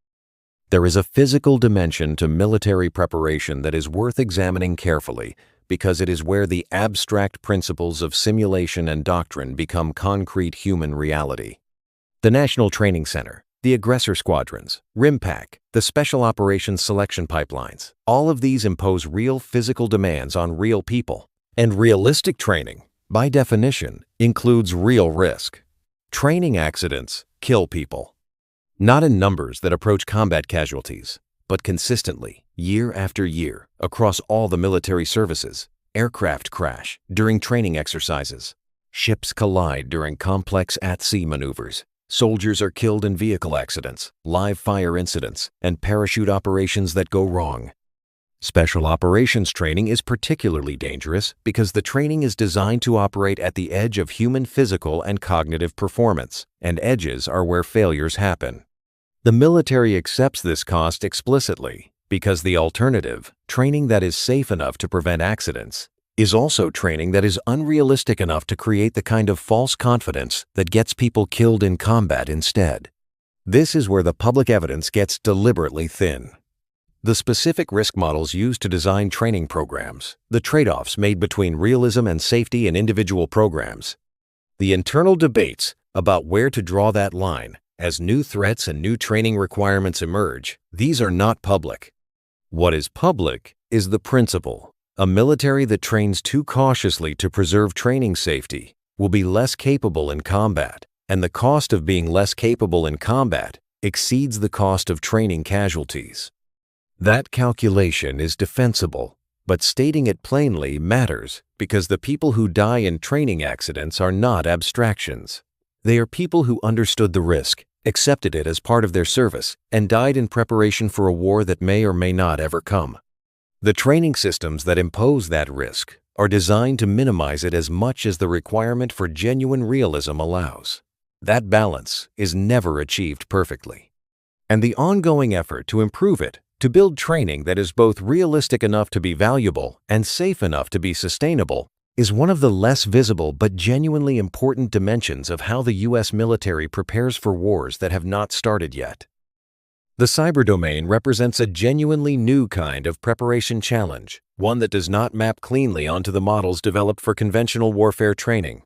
There is a physical dimension to military preparation that is worth examining carefully because it is where the abstract principles of simulation and doctrine become concrete human reality. The National Training Center, the aggressor squadrons, RIMPAC, the special operations selection pipelines, all of these impose real physical demands on real people. And realistic training, by definition, includes real risk. Training accidents kill people. Not in numbers that approach combat casualties, but consistently, year after year, across all the military services. Aircraft crash during training exercises. Ships collide during complex at-sea maneuvers. Soldiers are killed in vehicle accidents, live fire incidents, and parachute operations that go wrong. Special operations training is particularly dangerous because the training is designed to operate at the edge of human physical and cognitive performance, and edges are where failures happen. The military accepts this cost explicitly because the alternative, training that is safe enough to prevent accidents, is also training that is unrealistic enough to create the kind of false confidence that gets people killed in combat instead. This is where the public evidence gets deliberately thin. The specific risk models used to design training programs, the trade-offs made between realism and safety in individual programs, the internal debates about where to draw that line as new threats and new training requirements emerge, these are not public. What is public is the principle. A military that trains too cautiously to preserve training safety will be less capable in combat, and the cost of being less capable in combat exceeds the cost of training casualties. That calculation is defensible, but stating it plainly matters because the people who die in training accidents are not abstractions. They are people who understood the risk, accepted it as part of their service, and died in preparation for a war that may or may not ever come. The training systems that impose that risk are designed to minimize it as much as the requirement for genuine realism allows. That balance is never achieved perfectly. And the ongoing effort to improve it, to build training that is both realistic enough to be valuable and safe enough to be sustainable, is one of the less visible but genuinely important dimensions of how the U.S. military prepares for wars that have not started yet. The cyber domain represents a genuinely new kind of preparation challenge, one that does not map cleanly onto the models developed for conventional warfare training.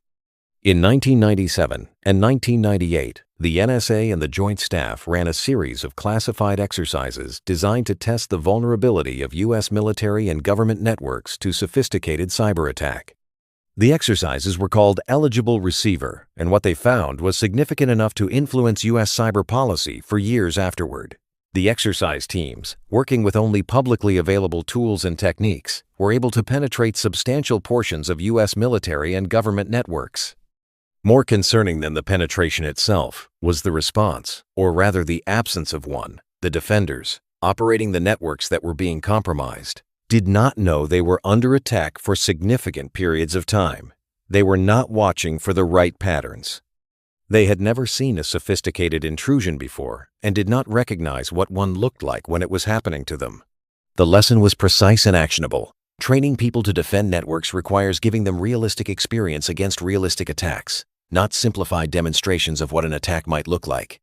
In 1997 and 1998, the NSA and the Joint Staff ran a series of classified exercises designed to test the vulnerability of U.S. military and government networks to sophisticated cyber attack. The exercises were called Eligible Receiver, and what they found was significant enough to influence U.S. cyber policy for years afterward. The exercise teams, working with only publicly available tools and techniques, were able to penetrate substantial portions of U.S. military and government networks. More concerning than the penetration itself was the response, or rather the absence of one. The defenders, operating the networks that were being compromised, did not know they were under attack for significant periods of time. They were not watching for the right patterns. They had never seen a sophisticated intrusion before and did not recognize what one looked like when it was happening to them. The lesson was precise and actionable. Training people to defend networks requires giving them realistic experience against realistic attacks, not simplified demonstrations of what an attack might look like.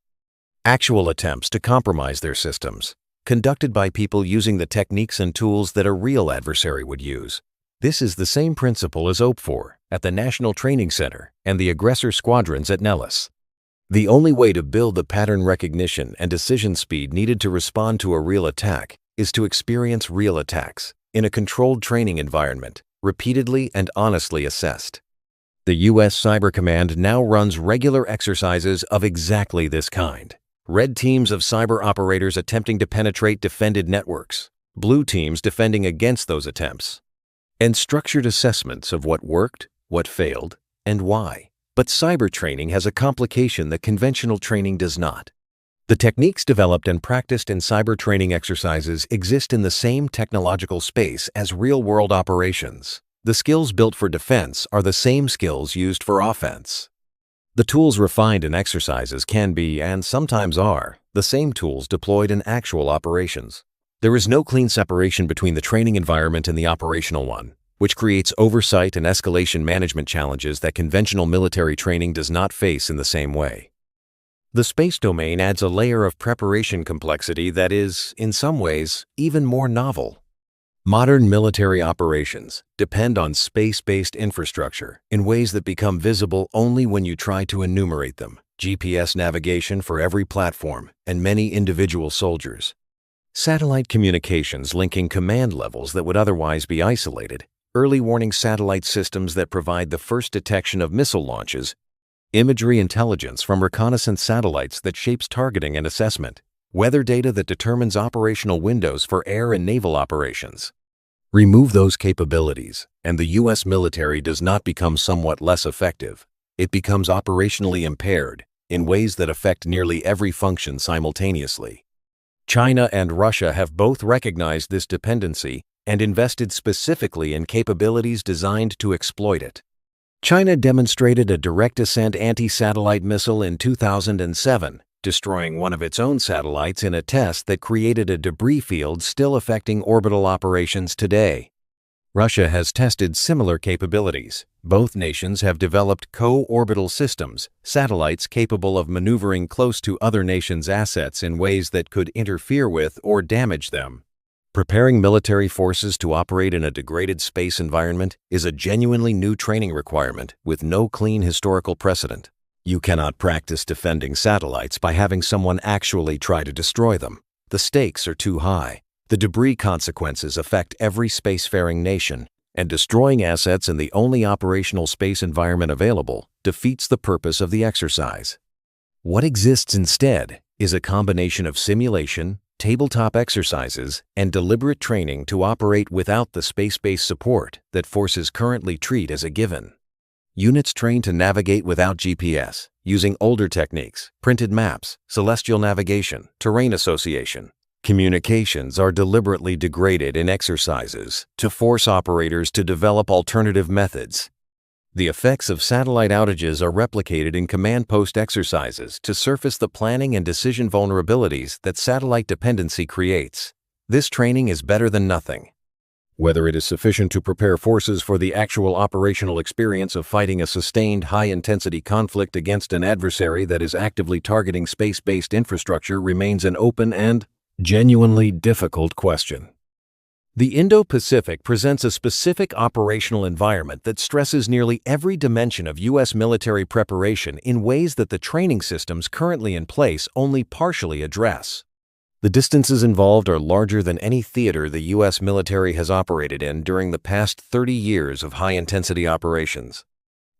Actual attempts to compromise their systems, conducted by people using the techniques and tools that a real adversary would use. This is the same principle as OPFOR at the National Training Center and the aggressor squadrons at Nellis. The only way to build the pattern recognition and decision speed needed to respond to a real attack is to experience real attacks in a controlled training environment, repeatedly and honestly assessed. The U.S. Cyber Command now runs regular exercises of exactly this kind. Red teams of cyber operators attempting to penetrate defended networks, blue teams defending against those attempts, and structured assessments of what worked, what failed, and why. But cyber training has a complication that conventional training does not. The techniques developed and practiced in cyber training exercises exist in the same technological space as real-world operations. The skills built for defense are the same skills used for offense. The tools refined in exercises can be, and sometimes are, the same tools deployed in actual operations. There is no clean separation between the training environment and the operational one. which creates oversight and escalation management challenges that conventional military training does not face in the same way. The space domain adds a layer of preparation complexity that is, in some ways, even more novel. Modern military operations depend on space-based infrastructure in ways that become visible only when you try to enumerate them: GPS navigation for every platform and many individual soldiers, satellite communications linking command levels that would otherwise be isolated, early warning satellite systems that provide the first detection of missile launches, imagery intelligence from reconnaissance satellites that shapes targeting and assessment, weather data that determines operational windows for air and naval operations. Remove those capabilities, and the U.S. military does not become somewhat less effective. It becomes operationally impaired in ways that affect nearly every function simultaneously. China and Russia have both recognized this dependency and invested specifically in capabilities designed to exploit it. China demonstrated a direct ascent anti-satellite missile in 2007, destroying one of its own satellites in a test that created a debris field still affecting orbital operations today. Russia has tested similar capabilities. Both nations have developed co-orbital systems, satellites capable of maneuvering close to other nations' assets in ways that could interfere with or damage them. Preparing military forces to operate in a degraded space environment is a genuinely new training requirement with no clean historical precedent. You cannot practice defending satellites by having someone actually try to destroy them. The stakes are too high. The debris consequences affect every spacefaring nation, and destroying assets in the only operational space environment available defeats the purpose of the exercise. What exists instead is a combination of simulation, tabletop exercises, and deliberate training to operate without the space-based support that forces currently treat as a given. Units trained to navigate without GPS, using older techniques, printed maps, celestial navigation, terrain association. Communications are deliberately degraded in exercises to force operators to develop alternative methods. The effects of satellite outages are replicated in command post exercises to surface the planning and decision vulnerabilities that satellite dependency creates. This training is better than nothing. Whether it is sufficient to prepare forces for the actual operational experience of fighting a sustained high-intensity conflict against an adversary that is actively targeting space-based infrastructure remains an open and genuinely difficult question. The Indo-Pacific presents a specific operational environment that stresses nearly every dimension of U.S. military preparation in ways that the training systems currently in place only partially address. The distances involved are larger than any theater the U.S. military has operated in during the past 30 years of high-intensity operations.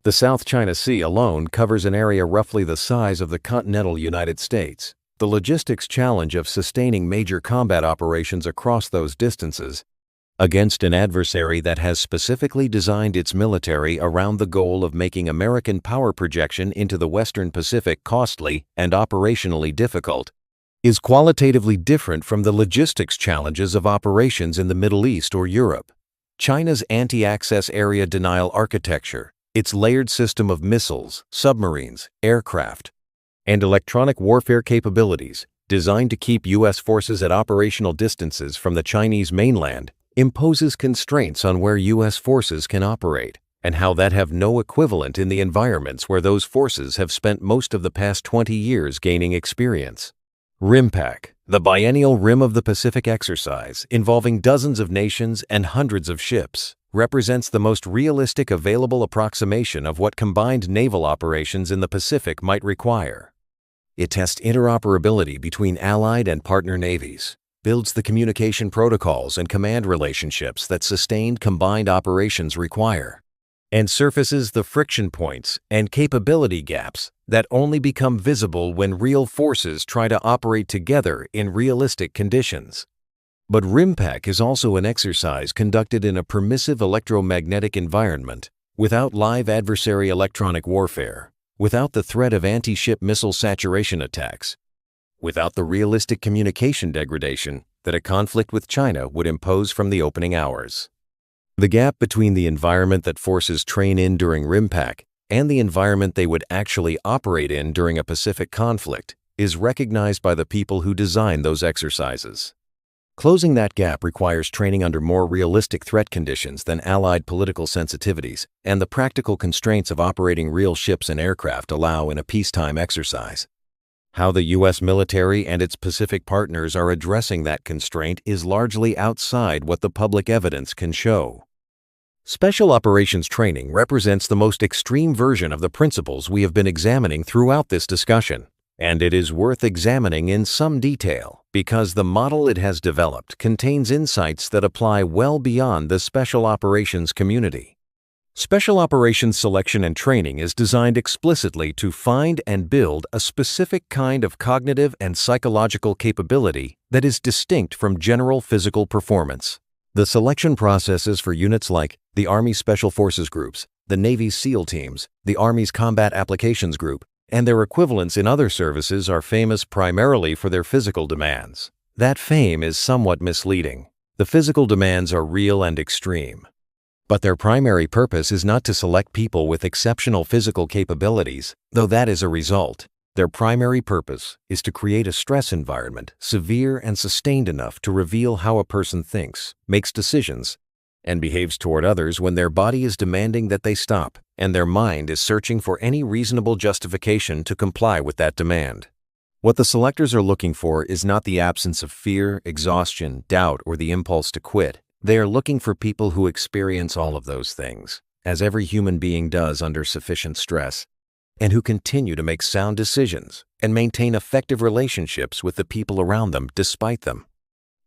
The South China Sea alone covers an area roughly the size of the continental United States. The logistics challenge of sustaining major combat operations across those distances against an adversary that has specifically designed its military around the goal of making American power projection into the Western Pacific costly and operationally difficult is qualitatively different from the logistics challenges of operations in the Middle East or Europe. China's anti-access area denial architecture, its layered system of missiles, submarines, aircraft, and electronic warfare capabilities designed to keep U.S. forces at operational distances from the Chinese mainland imposes constraints on where U.S. forces can operate and how that have no equivalent in the environments where those forces have spent most of the past 20 years gaining experience. RIMPAC, the biennial Rim of the Pacific exercise involving dozens of nations and hundreds of ships, represents the most realistic available approximation of what combined naval operations in the Pacific might require. It tests interoperability between allied and partner navies, builds the communication protocols and command relationships that sustained combined operations require, and surfaces the friction points and capability gaps that only become visible when real forces try to operate together in realistic conditions. But RIMPAC is also an exercise conducted in a permissive electromagnetic environment, without live adversary electronic warfare, without the threat of anti-ship missile saturation attacks, without the realistic communication degradation that a conflict with China would impose from the opening hours. The gap between the environment that forces train in during RIMPAC and the environment they would actually operate in during a Pacific conflict is recognized by the people who design those exercises. Closing that gap requires training under more realistic threat conditions than Allied political sensitivities and the practical constraints of operating real ships and aircraft allow in a peacetime exercise. How the U.S. military and its Pacific partners are addressing that constraint is largely outside what the public evidence can show. Special operations training represents the most extreme version of the principles we have been examining throughout this discussion, and it is worth examining in some detail because the model it has developed contains insights that apply well beyond the special operations community. Special operations selection and training is designed explicitly to find and build a specific kind of cognitive and psychological capability that is distinct from general physical performance. The selection processes for units like the Army Special Forces Groups, the Navy's SEAL teams, the Army's Combat Applications Group, and their equivalents in other services are famous primarily for their physical demands. That fame is somewhat misleading. The physical demands are real and extreme. But their primary purpose is not to select people with exceptional physical capabilities, though that is a result. Their primary purpose is to create a stress environment severe and sustained enough to reveal how a person thinks, makes decisions, and behaves toward others when their body is demanding that they stop and their mind is searching for any reasonable justification to comply with that demand. What the selectors are looking for is not the absence of fear, exhaustion, doubt, or the impulse to quit. They are looking for people who experience all of those things, as every human being does under sufficient stress, and who continue to make sound decisions and maintain effective relationships with the people around them despite them.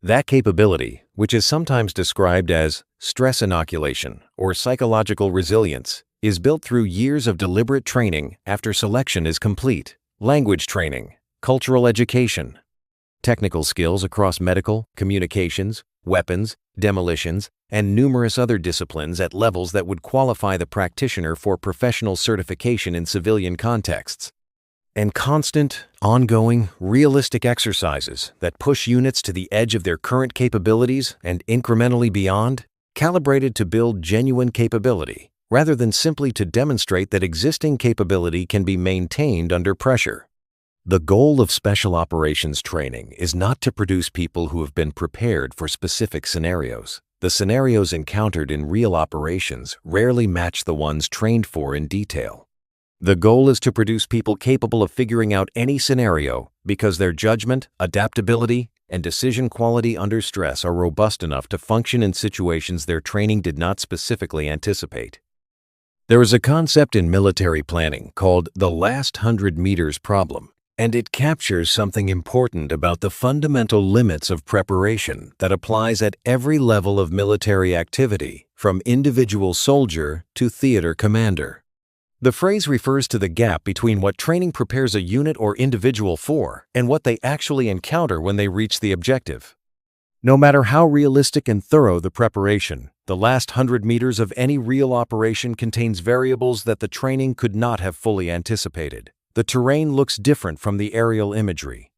That capability, which is sometimes described as stress inoculation or psychological resilience, is built through years of deliberate training after selection is complete, language training, cultural education, technical skills across medical, communications, weapons, demolitions, and numerous other disciplines at levels that would qualify the practitioner for professional certification in civilian contexts, and constant, ongoing, realistic exercises that push units to the edge of their current capabilities and incrementally beyond, calibrated to build genuine capability, rather than simply to demonstrate that existing capability can be maintained under pressure. The goal of special operations training is not to produce people who have been prepared for specific scenarios. The scenarios encountered in real operations rarely match the ones trained for in detail. The goal is to produce people capable of figuring out any scenario because their judgment, adaptability, and decision quality under stress are robust enough to function in situations their training did not specifically anticipate. There is a concept in military planning called the last 100 meters problem, and it captures something important about the fundamental limits of preparation that applies at every level of military activity, from individual soldier to theater commander. The phrase refers to the gap between what training prepares a unit or individual for and what they actually encounter when they reach the objective. No matter how realistic and thorough the preparation, the last 100 meters of any real operation contains variables that the training could not have fully anticipated. The terrain looks different from the aerial imagery.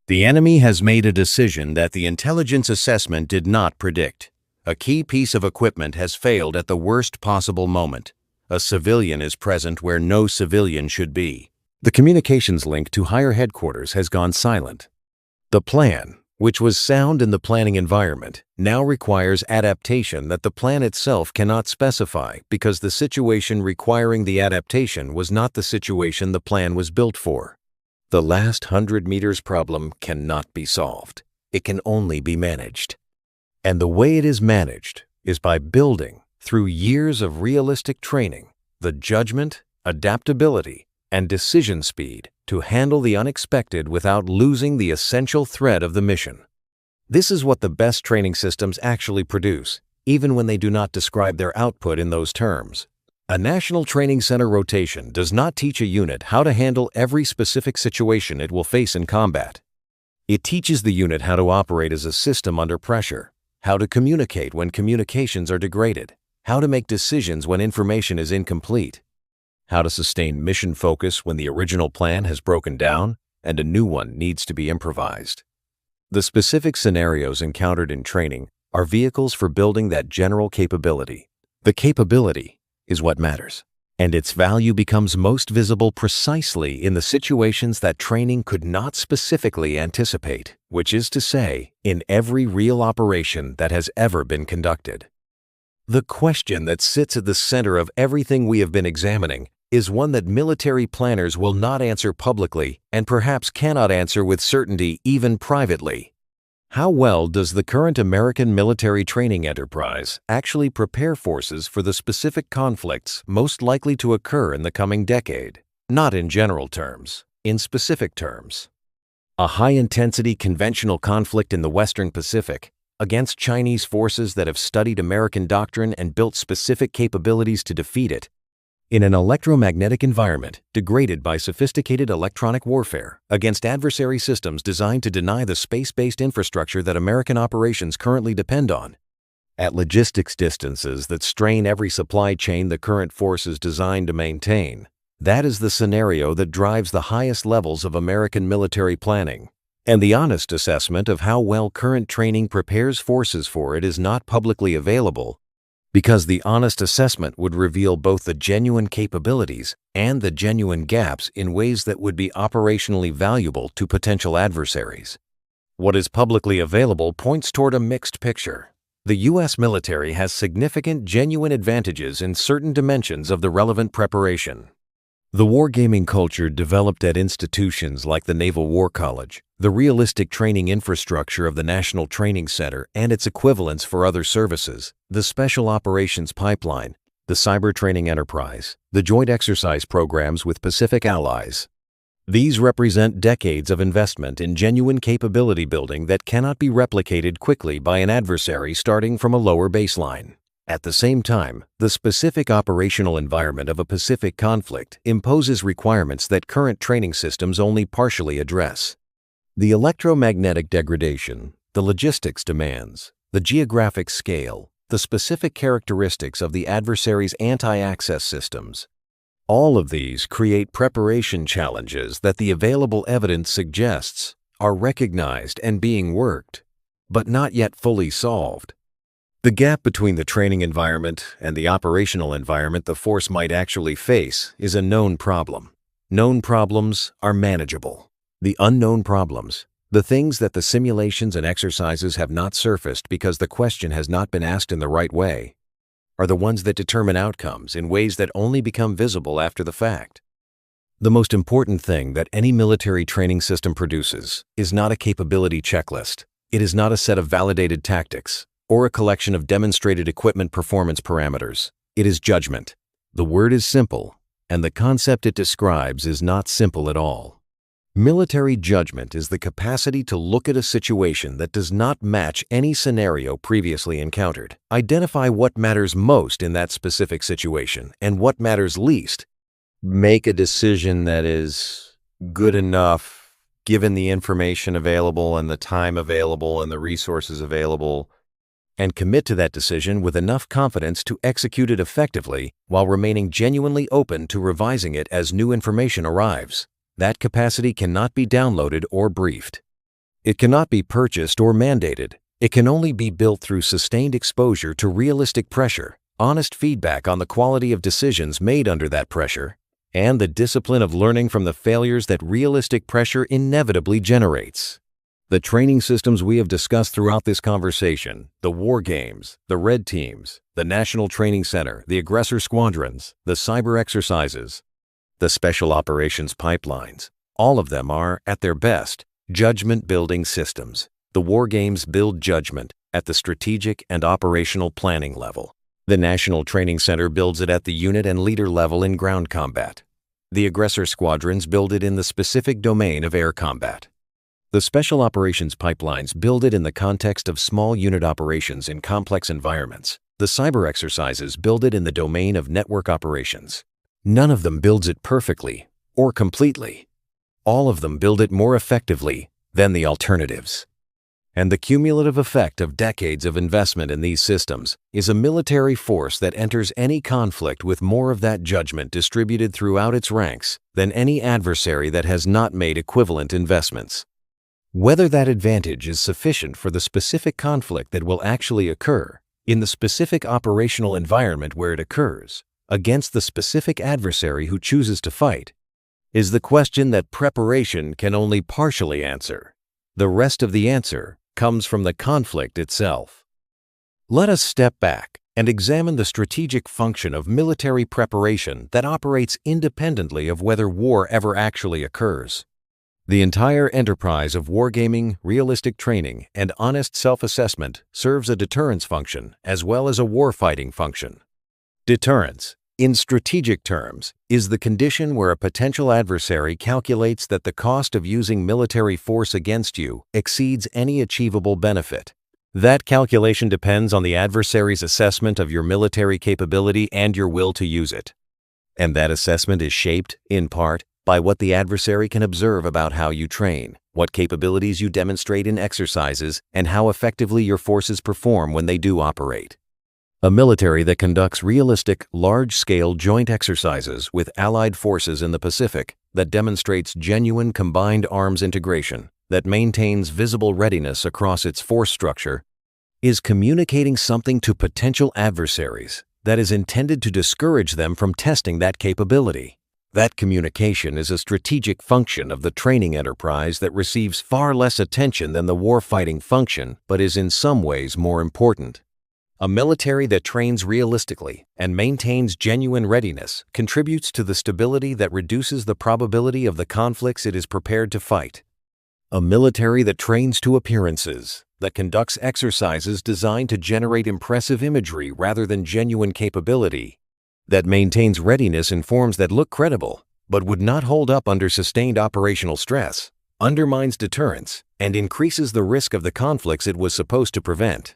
The enemy has made a decision that the intelligence assessment did not predict. A key piece of equipment has failed at the worst possible moment. A civilian is present where no civilian should be. The communications link to higher headquarters has gone silent. The plan, which was sound in the planning environment, now requires adaptation that the plan itself cannot specify because the situation requiring the adaptation was not the situation the plan was built for. The last 100 meters problem cannot be solved. It can only be managed. And the way it is managed is by building, through years of realistic training, the judgment, adaptability, and decision speed to handle the unexpected without losing the essential thread of the mission. This is what the best training systems actually produce, even when they do not describe their output in those terms. A national training center rotation does not teach a unit how to handle every specific situation it will face in combat. It teaches the unit how to operate as a system under pressure, how to communicate when communications are degraded, how to make decisions when information is incomplete, how to sustain mission focus when the original plan has broken down and a new one needs to be improvised. The specific scenarios encountered in training are vehicles for building that general capability. The capability is what matters. And its value becomes most visible precisely in the situations that training could not specifically anticipate, which is to say, in every real operation that has ever been conducted. The question that sits at the center of everything we have been examining is one that military planners will not answer publicly and perhaps cannot answer with certainty even privately. How well does the current American military training enterprise actually prepare forces for the specific conflicts most likely to occur in the coming decade? Not in general terms, in specific terms. A high-intensity conventional conflict in the Western Pacific against Chinese forces that have studied American doctrine and built specific capabilities to defeat it, in an electromagnetic environment degraded by sophisticated electronic warfare against adversary systems designed to deny the space-based infrastructure that American operations currently depend on, at logistics distances that strain every supply chain the current force is designed to maintain. That is the scenario that drives the highest levels of American military planning. And the honest assessment of how well current training prepares forces for it is not publicly available, because the honest assessment would reveal both the genuine capabilities and the genuine gaps in ways that would be operationally valuable to potential adversaries. What is publicly available points toward a mixed picture. The U.S. military has significant genuine advantages in certain dimensions of the relevant preparation. The wargaming culture developed at institutions like the Naval War College, the realistic training infrastructure of the National Training Center and its equivalents for other services, the Special Operations Pipeline, the Cyber Training Enterprise, the joint exercise programs with Pacific allies. These represent decades of investment in genuine capability building that cannot be replicated quickly by an adversary starting from a lower baseline. At the same time, the specific operational environment of a Pacific conflict imposes requirements that current training systems only partially address. The electromagnetic degradation, the logistics demands, the geographic scale, the specific characteristics of the adversary's anti-access systems. All of these create preparation challenges that the available evidence suggests are recognized and being worked, but not yet fully solved. The gap between the training environment and the operational environment the force might actually face is a known problem. Known problems are manageable. The unknown problems, the things that the simulations and exercises have not surfaced because the question has not been asked in the right way, are the ones that determine outcomes in ways that only become visible after the fact. The most important thing that any military training system produces is not a capability checklist. It is not a set of validated tactics or a collection of demonstrated equipment performance parameters. It is judgment. The word is simple, and the concept it describes is not simple at all. Military judgment is the capacity to look at a situation that does not match any scenario previously encountered, identify what matters most in that specific situation and what matters least, make a decision that is good enough given the information available and the time available and the resources available, and commit to that decision with enough confidence to execute it effectively while remaining genuinely open to revising it as new information arrives. That capacity cannot be downloaded or briefed. It cannot be purchased or mandated. It can only be built through sustained exposure to realistic pressure, honest feedback on the quality of decisions made under that pressure, and the discipline of learning from the failures that realistic pressure inevitably generates. The training systems we have discussed throughout this conversation, the war games, the red teams, the National Training Center, the aggressor squadrons, the cyber exercises, the special operations pipelines, all of them are, at their best, judgment-building systems. The war games build judgment at the strategic and operational planning level. The National Training Center builds it at the unit and leader level in ground combat. The aggressor squadrons build it in the specific domain of air combat. The special operations pipelines build it in the context of small unit operations in complex environments. The cyber exercises build it in the domain of network operations. None of them builds it perfectly or completely. All of them build it more effectively than the alternatives. And the cumulative effect of decades of investment in these systems is a military force that enters any conflict with more of that judgment distributed throughout its ranks than any adversary that has not made equivalent investments. Whether that advantage is sufficient for the specific conflict that will actually occur, in the specific operational environment where it occurs, against the specific adversary who chooses to fight, is the question that preparation can only partially answer. The rest of the answer comes from the conflict itself. Let us step back and examine the strategic function of military preparation that operates independently of whether war ever actually occurs. The entire enterprise of wargaming, realistic training, and honest self-assessment serves a deterrence function as well as a warfighting function. Deterrence, in strategic terms, is the condition where a potential adversary calculates that the cost of using military force against you exceeds any achievable benefit. That calculation depends on the adversary's assessment of your military capability and your will to use it. And that assessment is shaped, in part, by what the adversary can observe about how you train, what capabilities you demonstrate in exercises, and how effectively your forces perform when they do operate. A military that conducts realistic, large-scale joint exercises with allied forces in the Pacific, that demonstrates genuine combined arms integration, that maintains visible readiness across its force structure, is communicating something to potential adversaries that is intended to discourage them from testing that capability. That communication is a strategic function of the training enterprise that receives far less attention than the warfighting function, but is in some ways more important. A military that trains realistically and maintains genuine readiness contributes to the stability that reduces the probability of the conflicts it is prepared to fight. A military that trains to appearances, that conducts exercises designed to generate impressive imagery rather than genuine capability, that maintains readiness in forms that look credible but would not hold up under sustained operational stress, undermines deterrence, and increases the risk of the conflicts it was supposed to prevent.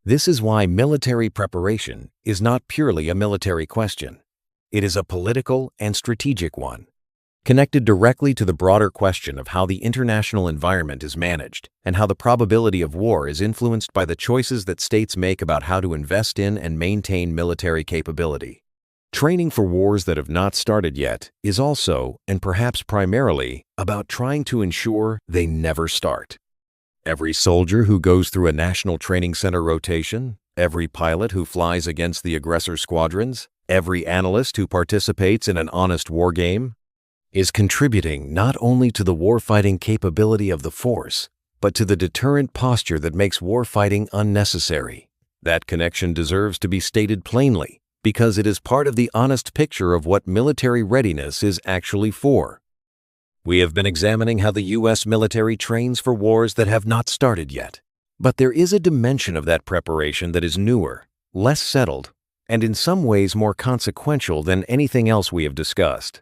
This is why military preparation is not purely a military question. It is a political and strategic one, connected directly to the broader question of how the international environment is managed and how the probability of war is influenced by the choices that states make about how to invest in and maintain military capability. Training for wars that have not started yet is also, and perhaps primarily, about trying to ensure they never start. Every soldier who goes through a national training center rotation, every pilot who flies against the aggressor squadrons, every analyst who participates in an honest war game, is contributing not only to the warfighting capability of the force, but to the deterrent posture that makes warfighting unnecessary. That connection deserves to be stated plainly, because it is part of the honest picture of what military readiness is actually for. We have been examining how the U.S. military trains for wars that have not started yet. But there is a dimension of that preparation that is newer, less settled, and in some ways more consequential than anything else we have discussed.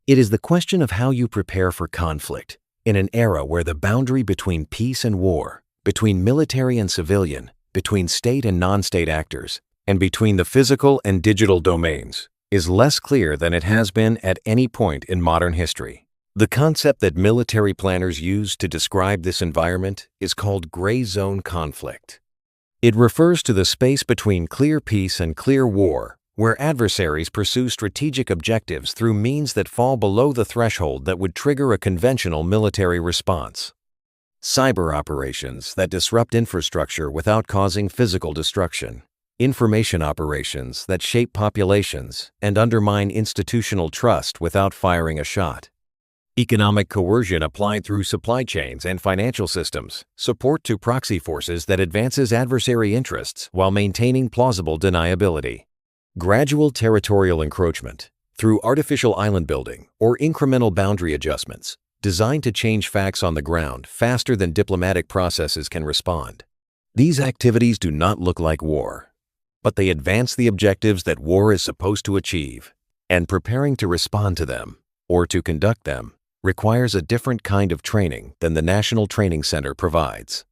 It is the question of how you prepare for conflict in an era where the boundary between peace and war, between military and civilian, between state and non-state actors, and between the physical and digital domains is less clear than it has been at any point in modern history. The concept that military planners use to describe this environment is called gray zone conflict. It refers to the space between clear peace and clear war, where adversaries pursue strategic objectives through means that fall below the threshold that would trigger a conventional military response. Cyber operations that disrupt infrastructure without causing physical destruction. Information operations that shape populations and undermine institutional trust without firing a shot. Economic coercion applied through supply chains and financial systems, support to proxy forces that advances adversary interests while maintaining plausible deniability. Gradual territorial encroachment through artificial island building or incremental boundary adjustments designed to change facts on the ground faster than diplomatic processes can respond. These activities do not look like war, but they advance the objectives that war is supposed to achieve, and preparing to respond to them or to conduct them requires a different kind of training than the National Training Center provides.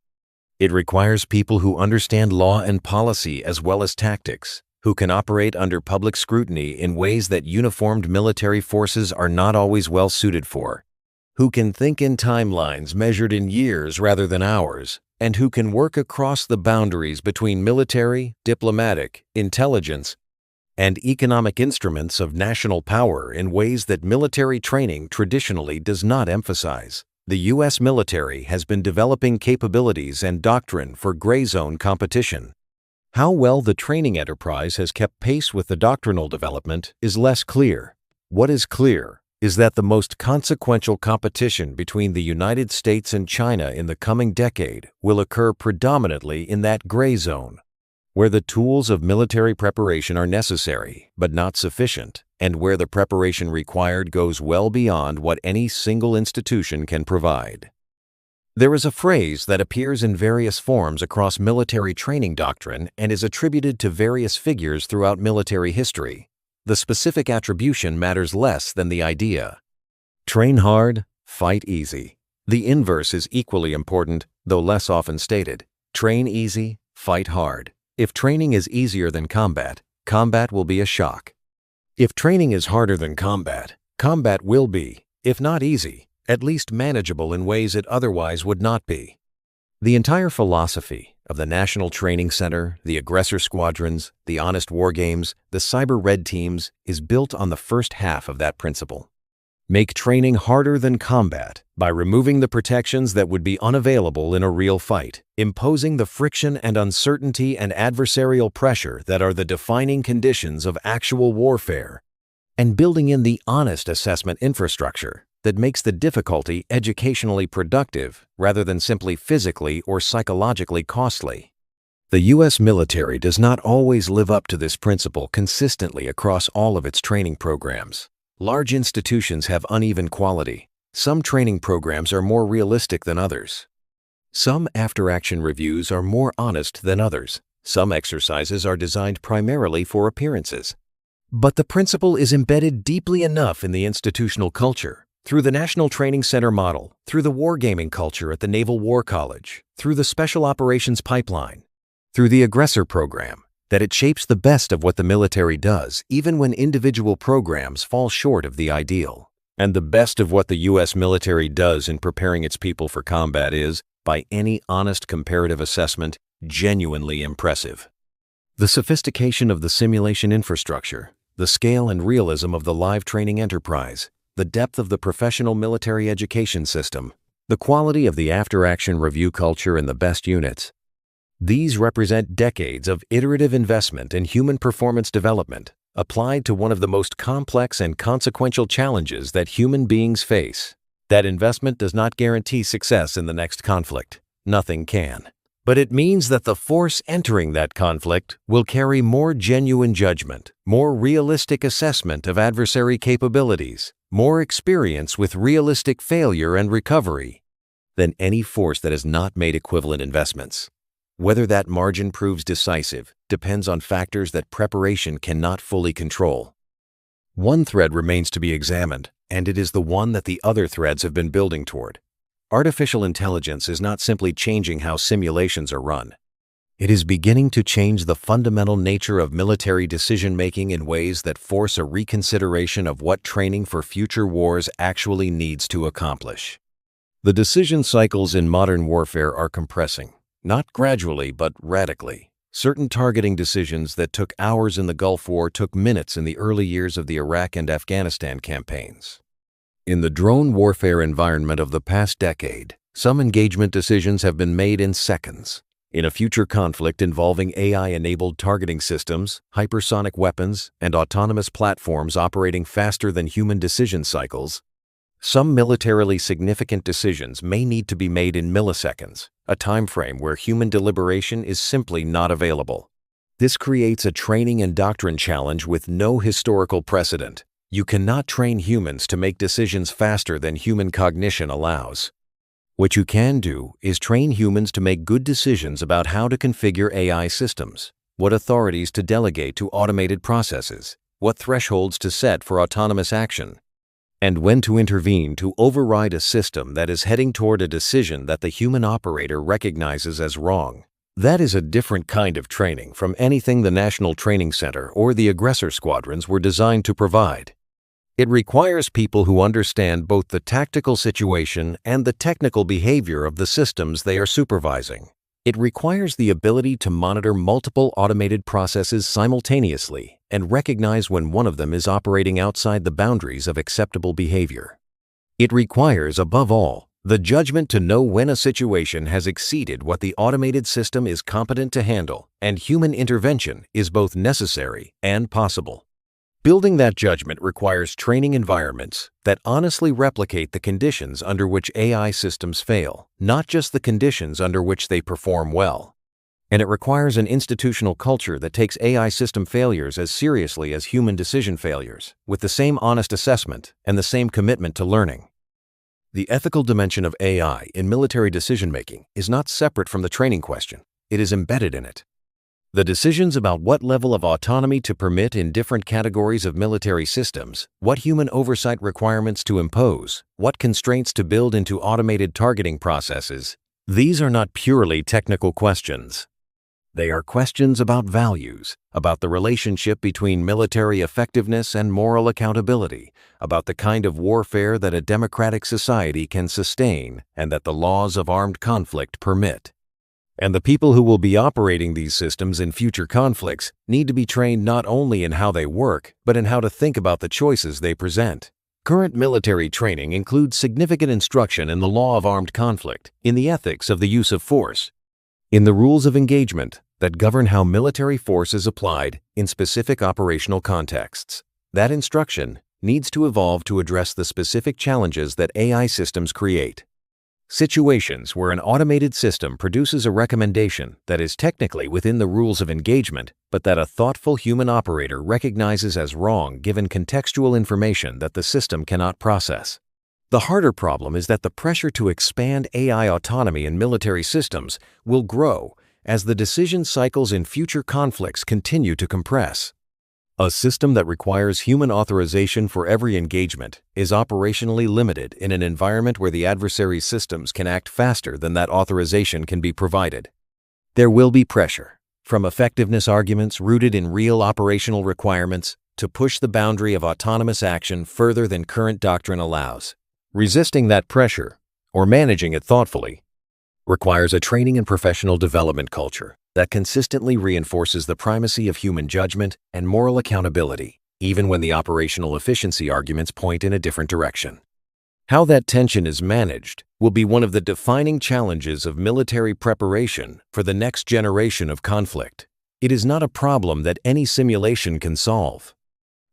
It requires people who understand law and policy as well as tactics, who can operate under public scrutiny in ways that uniformed military forces are not always well suited for, who can think in timelines measured in years rather than hours, and who can work across the boundaries between military, diplomatic, intelligence, and economic instruments of national power in ways that military training traditionally does not emphasize. The U.S. military has been developing capabilities and doctrine for gray zone competition. How well the training enterprise has kept pace with the doctrinal development is less clear. What is clear is that the most consequential competition between the United States and China in the coming decade will occur predominantly in that gray zone, where the tools of military preparation are necessary but not sufficient, and where the preparation required goes well beyond what any single institution can provide. There is a phrase that appears in various forms across military training doctrine and is attributed to various figures throughout military history. The specific attribution matters less than the idea. Train hard, fight easy. The inverse is equally important, though less often stated. Train easy, fight hard. If training is easier than combat, combat will be a shock. If training is harder than combat, combat will be, if not easy, at least manageable in ways it otherwise would not be. The entire philosophy of the National Training Center, the aggressor squadrons, the honest war games, the cyber red teams is built on the first half of that principle. Make training harder than combat by removing the protections that would be unavailable in a real fight, imposing the friction and uncertainty and adversarial pressure that are the defining conditions of actual warfare, and building in the honest assessment infrastructure that makes the difficulty educationally productive rather than simply physically or psychologically costly. The U.S. military does not always live up to this principle consistently across all of its training programs. Large institutions have uneven quality. Some training programs are more realistic than others. Some after-action reviews are more honest than others. Some exercises are designed primarily for appearances. But the principle is embedded deeply enough in the institutional culture, through the National Training Center model, through the wargaming culture at the Naval War College, through the Special Operations Pipeline, through the Aggressor Program, that it shapes the best of what the military does, even when individual programs fall short of the ideal. And the best of what the U.S. military does in preparing its people for combat is, by any honest comparative assessment, genuinely impressive. The sophistication of the simulation infrastructure, the scale and realism of the live training enterprise, the depth of the professional military education system, the quality of the after-action review culture in the best units. These represent decades of iterative investment in human performance development, applied to one of the most complex and consequential challenges that human beings face. That investment does not guarantee success in the next conflict. Nothing can. But it means that the force entering that conflict will carry more genuine judgment, more realistic assessment of adversary capabilities, more experience with realistic failure and recovery than any force that has not made equivalent investments. Whether that margin proves decisive depends on factors that preparation cannot fully control. One thread remains to be examined, and it is the one that the other threads have been building toward. Artificial intelligence is not simply changing how simulations are run. It is beginning to change the fundamental nature of military decision-making in ways that force a reconsideration of what training for future wars actually needs to accomplish. The decision cycles in modern warfare are compressing, not gradually but radically. Certain targeting decisions that took hours in the Gulf War took minutes in the early years of the Iraq and Afghanistan campaigns. In the drone warfare environment of the past decade, some engagement decisions have been made in seconds. In a future conflict involving AI-enabled targeting systems, hypersonic weapons, and autonomous platforms operating faster than human decision cycles, some militarily significant decisions may need to be made in milliseconds, a time frame where human deliberation is simply not available. This creates a training and doctrine challenge with no historical precedent. You cannot train humans to make decisions faster than human cognition allows. What you can do is train humans to make good decisions about how to configure AI systems, what authorities to delegate to automated processes, what thresholds to set for autonomous action, and when to intervene to override a system that is heading toward a decision that the human operator recognizes as wrong. That is a different kind of training from anything the National Training Center or the aggressor squadrons were designed to provide. It requires people who understand both the tactical situation and the technical behavior of the systems they are supervising. It requires the ability to monitor multiple automated processes simultaneously and recognize when one of them is operating outside the boundaries of acceptable behavior. It requires, above all, The judgment to know when a situation has exceeded what the automated system is competent to handle, and human intervention is both necessary and possible. Building that judgment requires training environments that honestly replicate the conditions under which AI systems fail, not just the conditions under which they perform well. And it requires an institutional culture that takes AI system failures as seriously as human decision failures, with the same honest assessment and the same commitment to learning. The ethical dimension of AI in military decision-making is not separate from the training question. It is embedded in it. The decisions about what level of autonomy to permit in different categories of military systems, what human oversight requirements to impose, what constraints to build into automated targeting processes, these are not purely technical questions. They are questions about values, about the relationship between military effectiveness and moral accountability, about the kind of warfare that a democratic society can sustain and that the laws of armed conflict permit. And the people who will be operating these systems in future conflicts need to be trained not only in how they work, but in how to think about the choices they present. Current military training includes significant instruction in the law of armed conflict, in the ethics of the use of force, in the rules of engagement that govern how military force is applied in specific operational contexts. That instruction needs to evolve to address the specific challenges that AI systems create. Situations where an automated system produces a recommendation that is technically within the rules of engagement, but that a thoughtful human operator recognizes as wrong given contextual information that the system cannot process. The harder problem is that the pressure to expand AI autonomy in military systems will grow as the decision cycles in future conflicts continue to compress. A system that requires human authorization for every engagement is operationally limited in an environment where the adversary's systems can act faster than that authorization can be provided. There will be pressure, from effectiveness arguments rooted in real operational requirements to push the boundary of autonomous action further than current doctrine allows. Resisting that pressure, or managing it thoughtfully, requires a training and professional development culture that consistently reinforces the primacy of human judgment and moral accountability, even when the operational efficiency arguments point in a different direction. How that tension is managed will be one of the defining challenges of military preparation for the next generation of conflict. It is not a problem that any simulation can solve.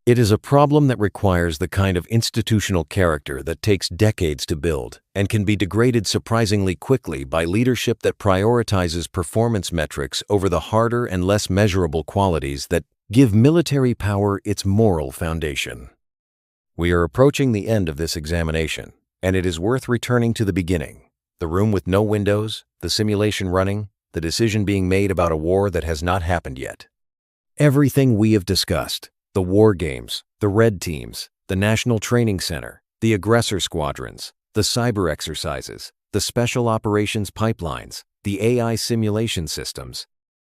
It is a problem that requires the kind of institutional character that takes decades to build and can be degraded surprisingly quickly by leadership that prioritizes performance metrics over the harder and less measurable qualities that give military power its moral foundation. We are approaching the end of this examination, and it is worth returning to the beginning, the room with no windows, the simulation running, the decision being made about a war that has not happened yet. Everything we have discussed, the war games, the red teams, the National Training Center, the aggressor squadrons, the cyber exercises, the special operations pipelines, the AI simulation systems,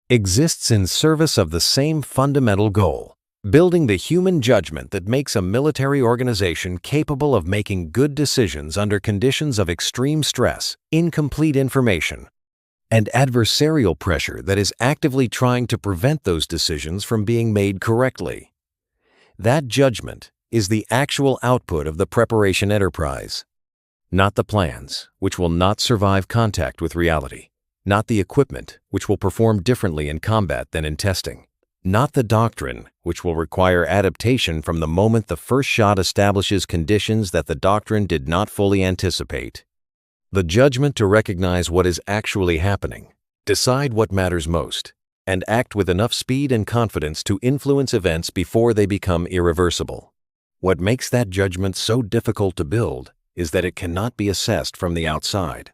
exists in service of the same fundamental goal: building the human judgment that makes a military organization capable of making good decisions under conditions of extreme stress, incomplete information, and adversarial pressure that is actively trying to prevent those decisions from being made correctly. That judgment is the actual output of the preparation enterprise, not the plans, which will not survive contact with reality, not the equipment, which will perform differently in combat than in testing, not the doctrine, which will require adaptation from the moment the first shot establishes conditions that the doctrine did not fully anticipate. The judgment to recognize what is actually happening, decide what matters most, and act with enough speed and confidence to influence events before they become irreversible. What makes that judgment so difficult to build is that it cannot be assessed from the outside.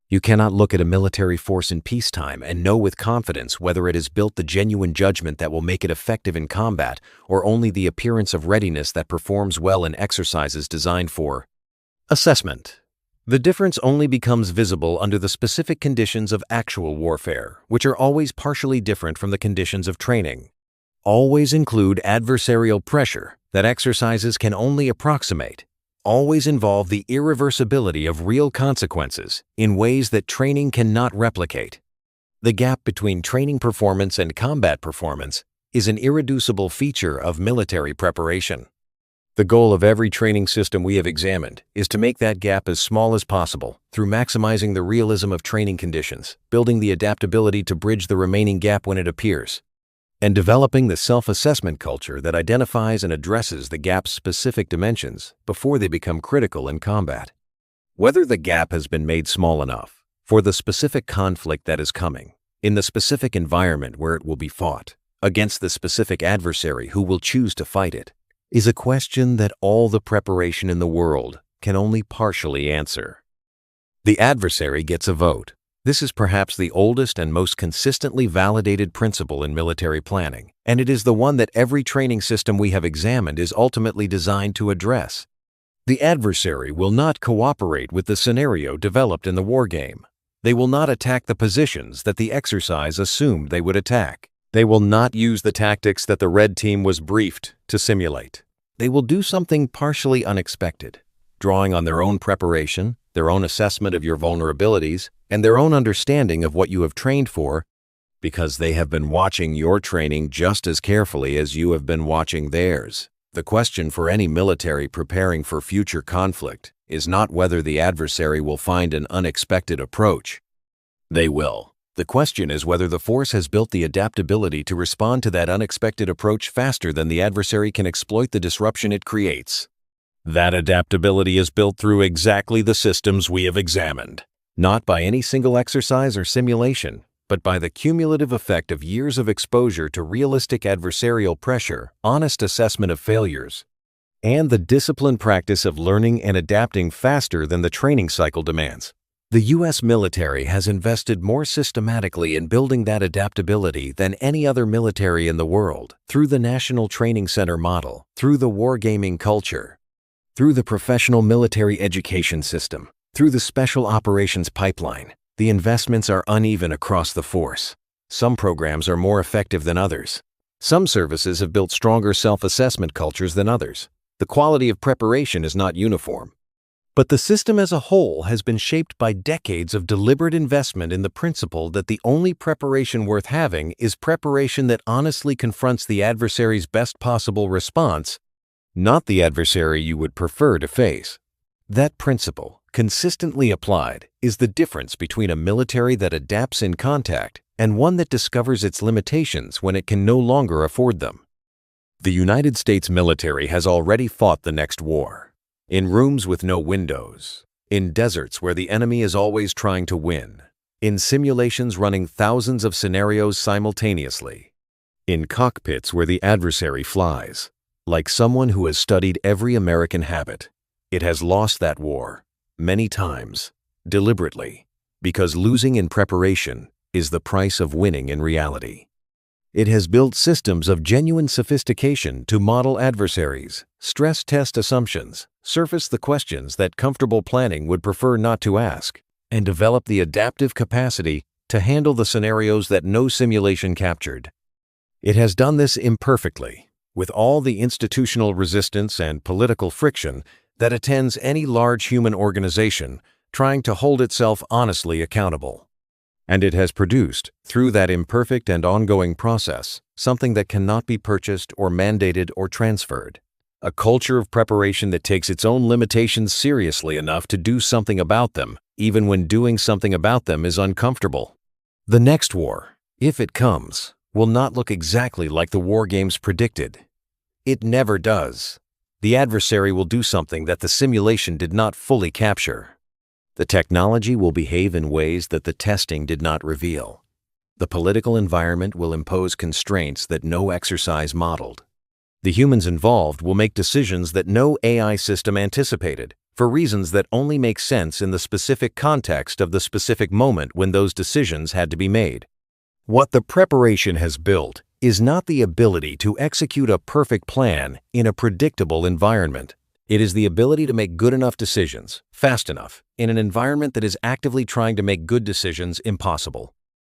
You cannot look at a military force in peacetime and know with confidence whether it has built the genuine judgment that will make it effective in combat or only the appearance of readiness that performs well in exercises designed for assessment. The difference only becomes visible under the specific conditions of actual warfare, which are always partially different from the conditions of training. Always include adversarial pressure that exercises can only approximate. Always involve the irreversibility of real consequences in ways that training cannot replicate. The gap between training performance and combat performance is an irreducible feature of military preparation. The goal of every training system we have examined is to make that gap as small as possible through maximizing the realism of training conditions, building the adaptability to bridge the remaining gap when it appears, and developing the self-assessment culture that identifies and addresses the gap's specific dimensions before they become critical in combat. Whether the gap has been made small enough for the specific conflict that is coming, in the specific environment where it will be fought, against the specific adversary who will choose to fight it, is a question that all the preparation in the world can only partially answer. The adversary gets a vote. This is perhaps the oldest and most consistently validated principle in military planning, and it is the one that every training system we have examined is ultimately designed to address. The adversary will not cooperate with the scenario developed in the wargame. They will not attack the positions that the exercise assumed they would attack. They will not use the tactics that the red team was briefed to simulate. They will do something partially unexpected, drawing on their own preparation, their own assessment of your vulnerabilities, and their own understanding of what you have trained for, because they have been watching your training just as carefully as you have been watching theirs. The question for any military preparing for future conflict is not whether the adversary will find an unexpected approach. They will. The question is whether the force has built the adaptability to respond to that unexpected approach faster than the adversary can exploit the disruption it creates. That adaptability is built through exactly the systems we have examined, not by any single exercise or simulation, but by the cumulative effect of years of exposure to realistic adversarial pressure, honest assessment of failures, and the disciplined practice of learning and adapting faster than the training cycle demands. The U.S. military has invested more systematically in building that adaptability than any other military in the world, through the National Training Center model, through the wargaming culture, through the professional military education system, through the special operations pipeline. The investments are uneven across the force. Some programs are more effective than others. Some services have built stronger self-assessment cultures than others. The quality of preparation is not uniform. But the system as a whole has been shaped by decades of deliberate investment in the principle that the only preparation worth having is preparation that honestly confronts the adversary's best possible response, not the adversary you would prefer to face. That principle, consistently applied, is the difference between a military that adapts in contact and one that discovers its limitations when it can no longer afford them. The United States military has already fought the next war. In rooms with no windows, in deserts where the enemy is always trying to win, in simulations running thousands of scenarios simultaneously, in cockpits where the adversary flies. Like someone who has studied every American habit, it has lost that war many times, deliberately, because losing in preparation is the price of winning in reality. It has built systems of genuine sophistication to model adversaries, stress test assumptions, surface the questions that comfortable planning would prefer not to ask, and develop the adaptive capacity to handle the scenarios that no simulation captured. It has done this imperfectly, with all the institutional resistance and political friction that attends any large human organization trying to hold itself honestly accountable. And it has produced, through that imperfect and ongoing process, something that cannot be purchased or mandated or transferred. A culture of preparation that takes its own limitations seriously enough to do something about them, even when doing something about them is uncomfortable. The next war, if it comes, will not look exactly like the war games predicted. It never does. The adversary will do something that the simulation did not fully capture. The technology will behave in ways that the testing did not reveal. The political environment will impose constraints that no exercise modeled. The humans involved will make decisions that no AI system anticipated, for reasons that only make sense in the specific context of the specific moment when those decisions had to be made. What the preparation has built is not the ability to execute a perfect plan in a predictable environment. It is the ability to make good enough decisions, fast enough, in an environment that is actively trying to make good decisions impossible.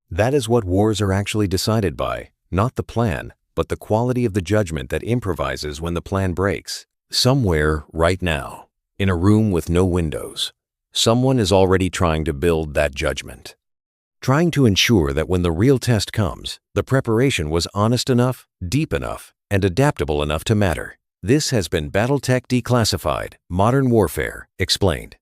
That is what wars are actually decided by, not the plan, but the quality of the judgment that improvises when the plan breaks. Somewhere, right now, in a room with no windows, someone is already trying to build that judgment. Trying to ensure that when the real test comes, the preparation was honest enough, deep enough, and adaptable enough to matter. This has been BattleTech Declassified, Modern Warfare, Explained.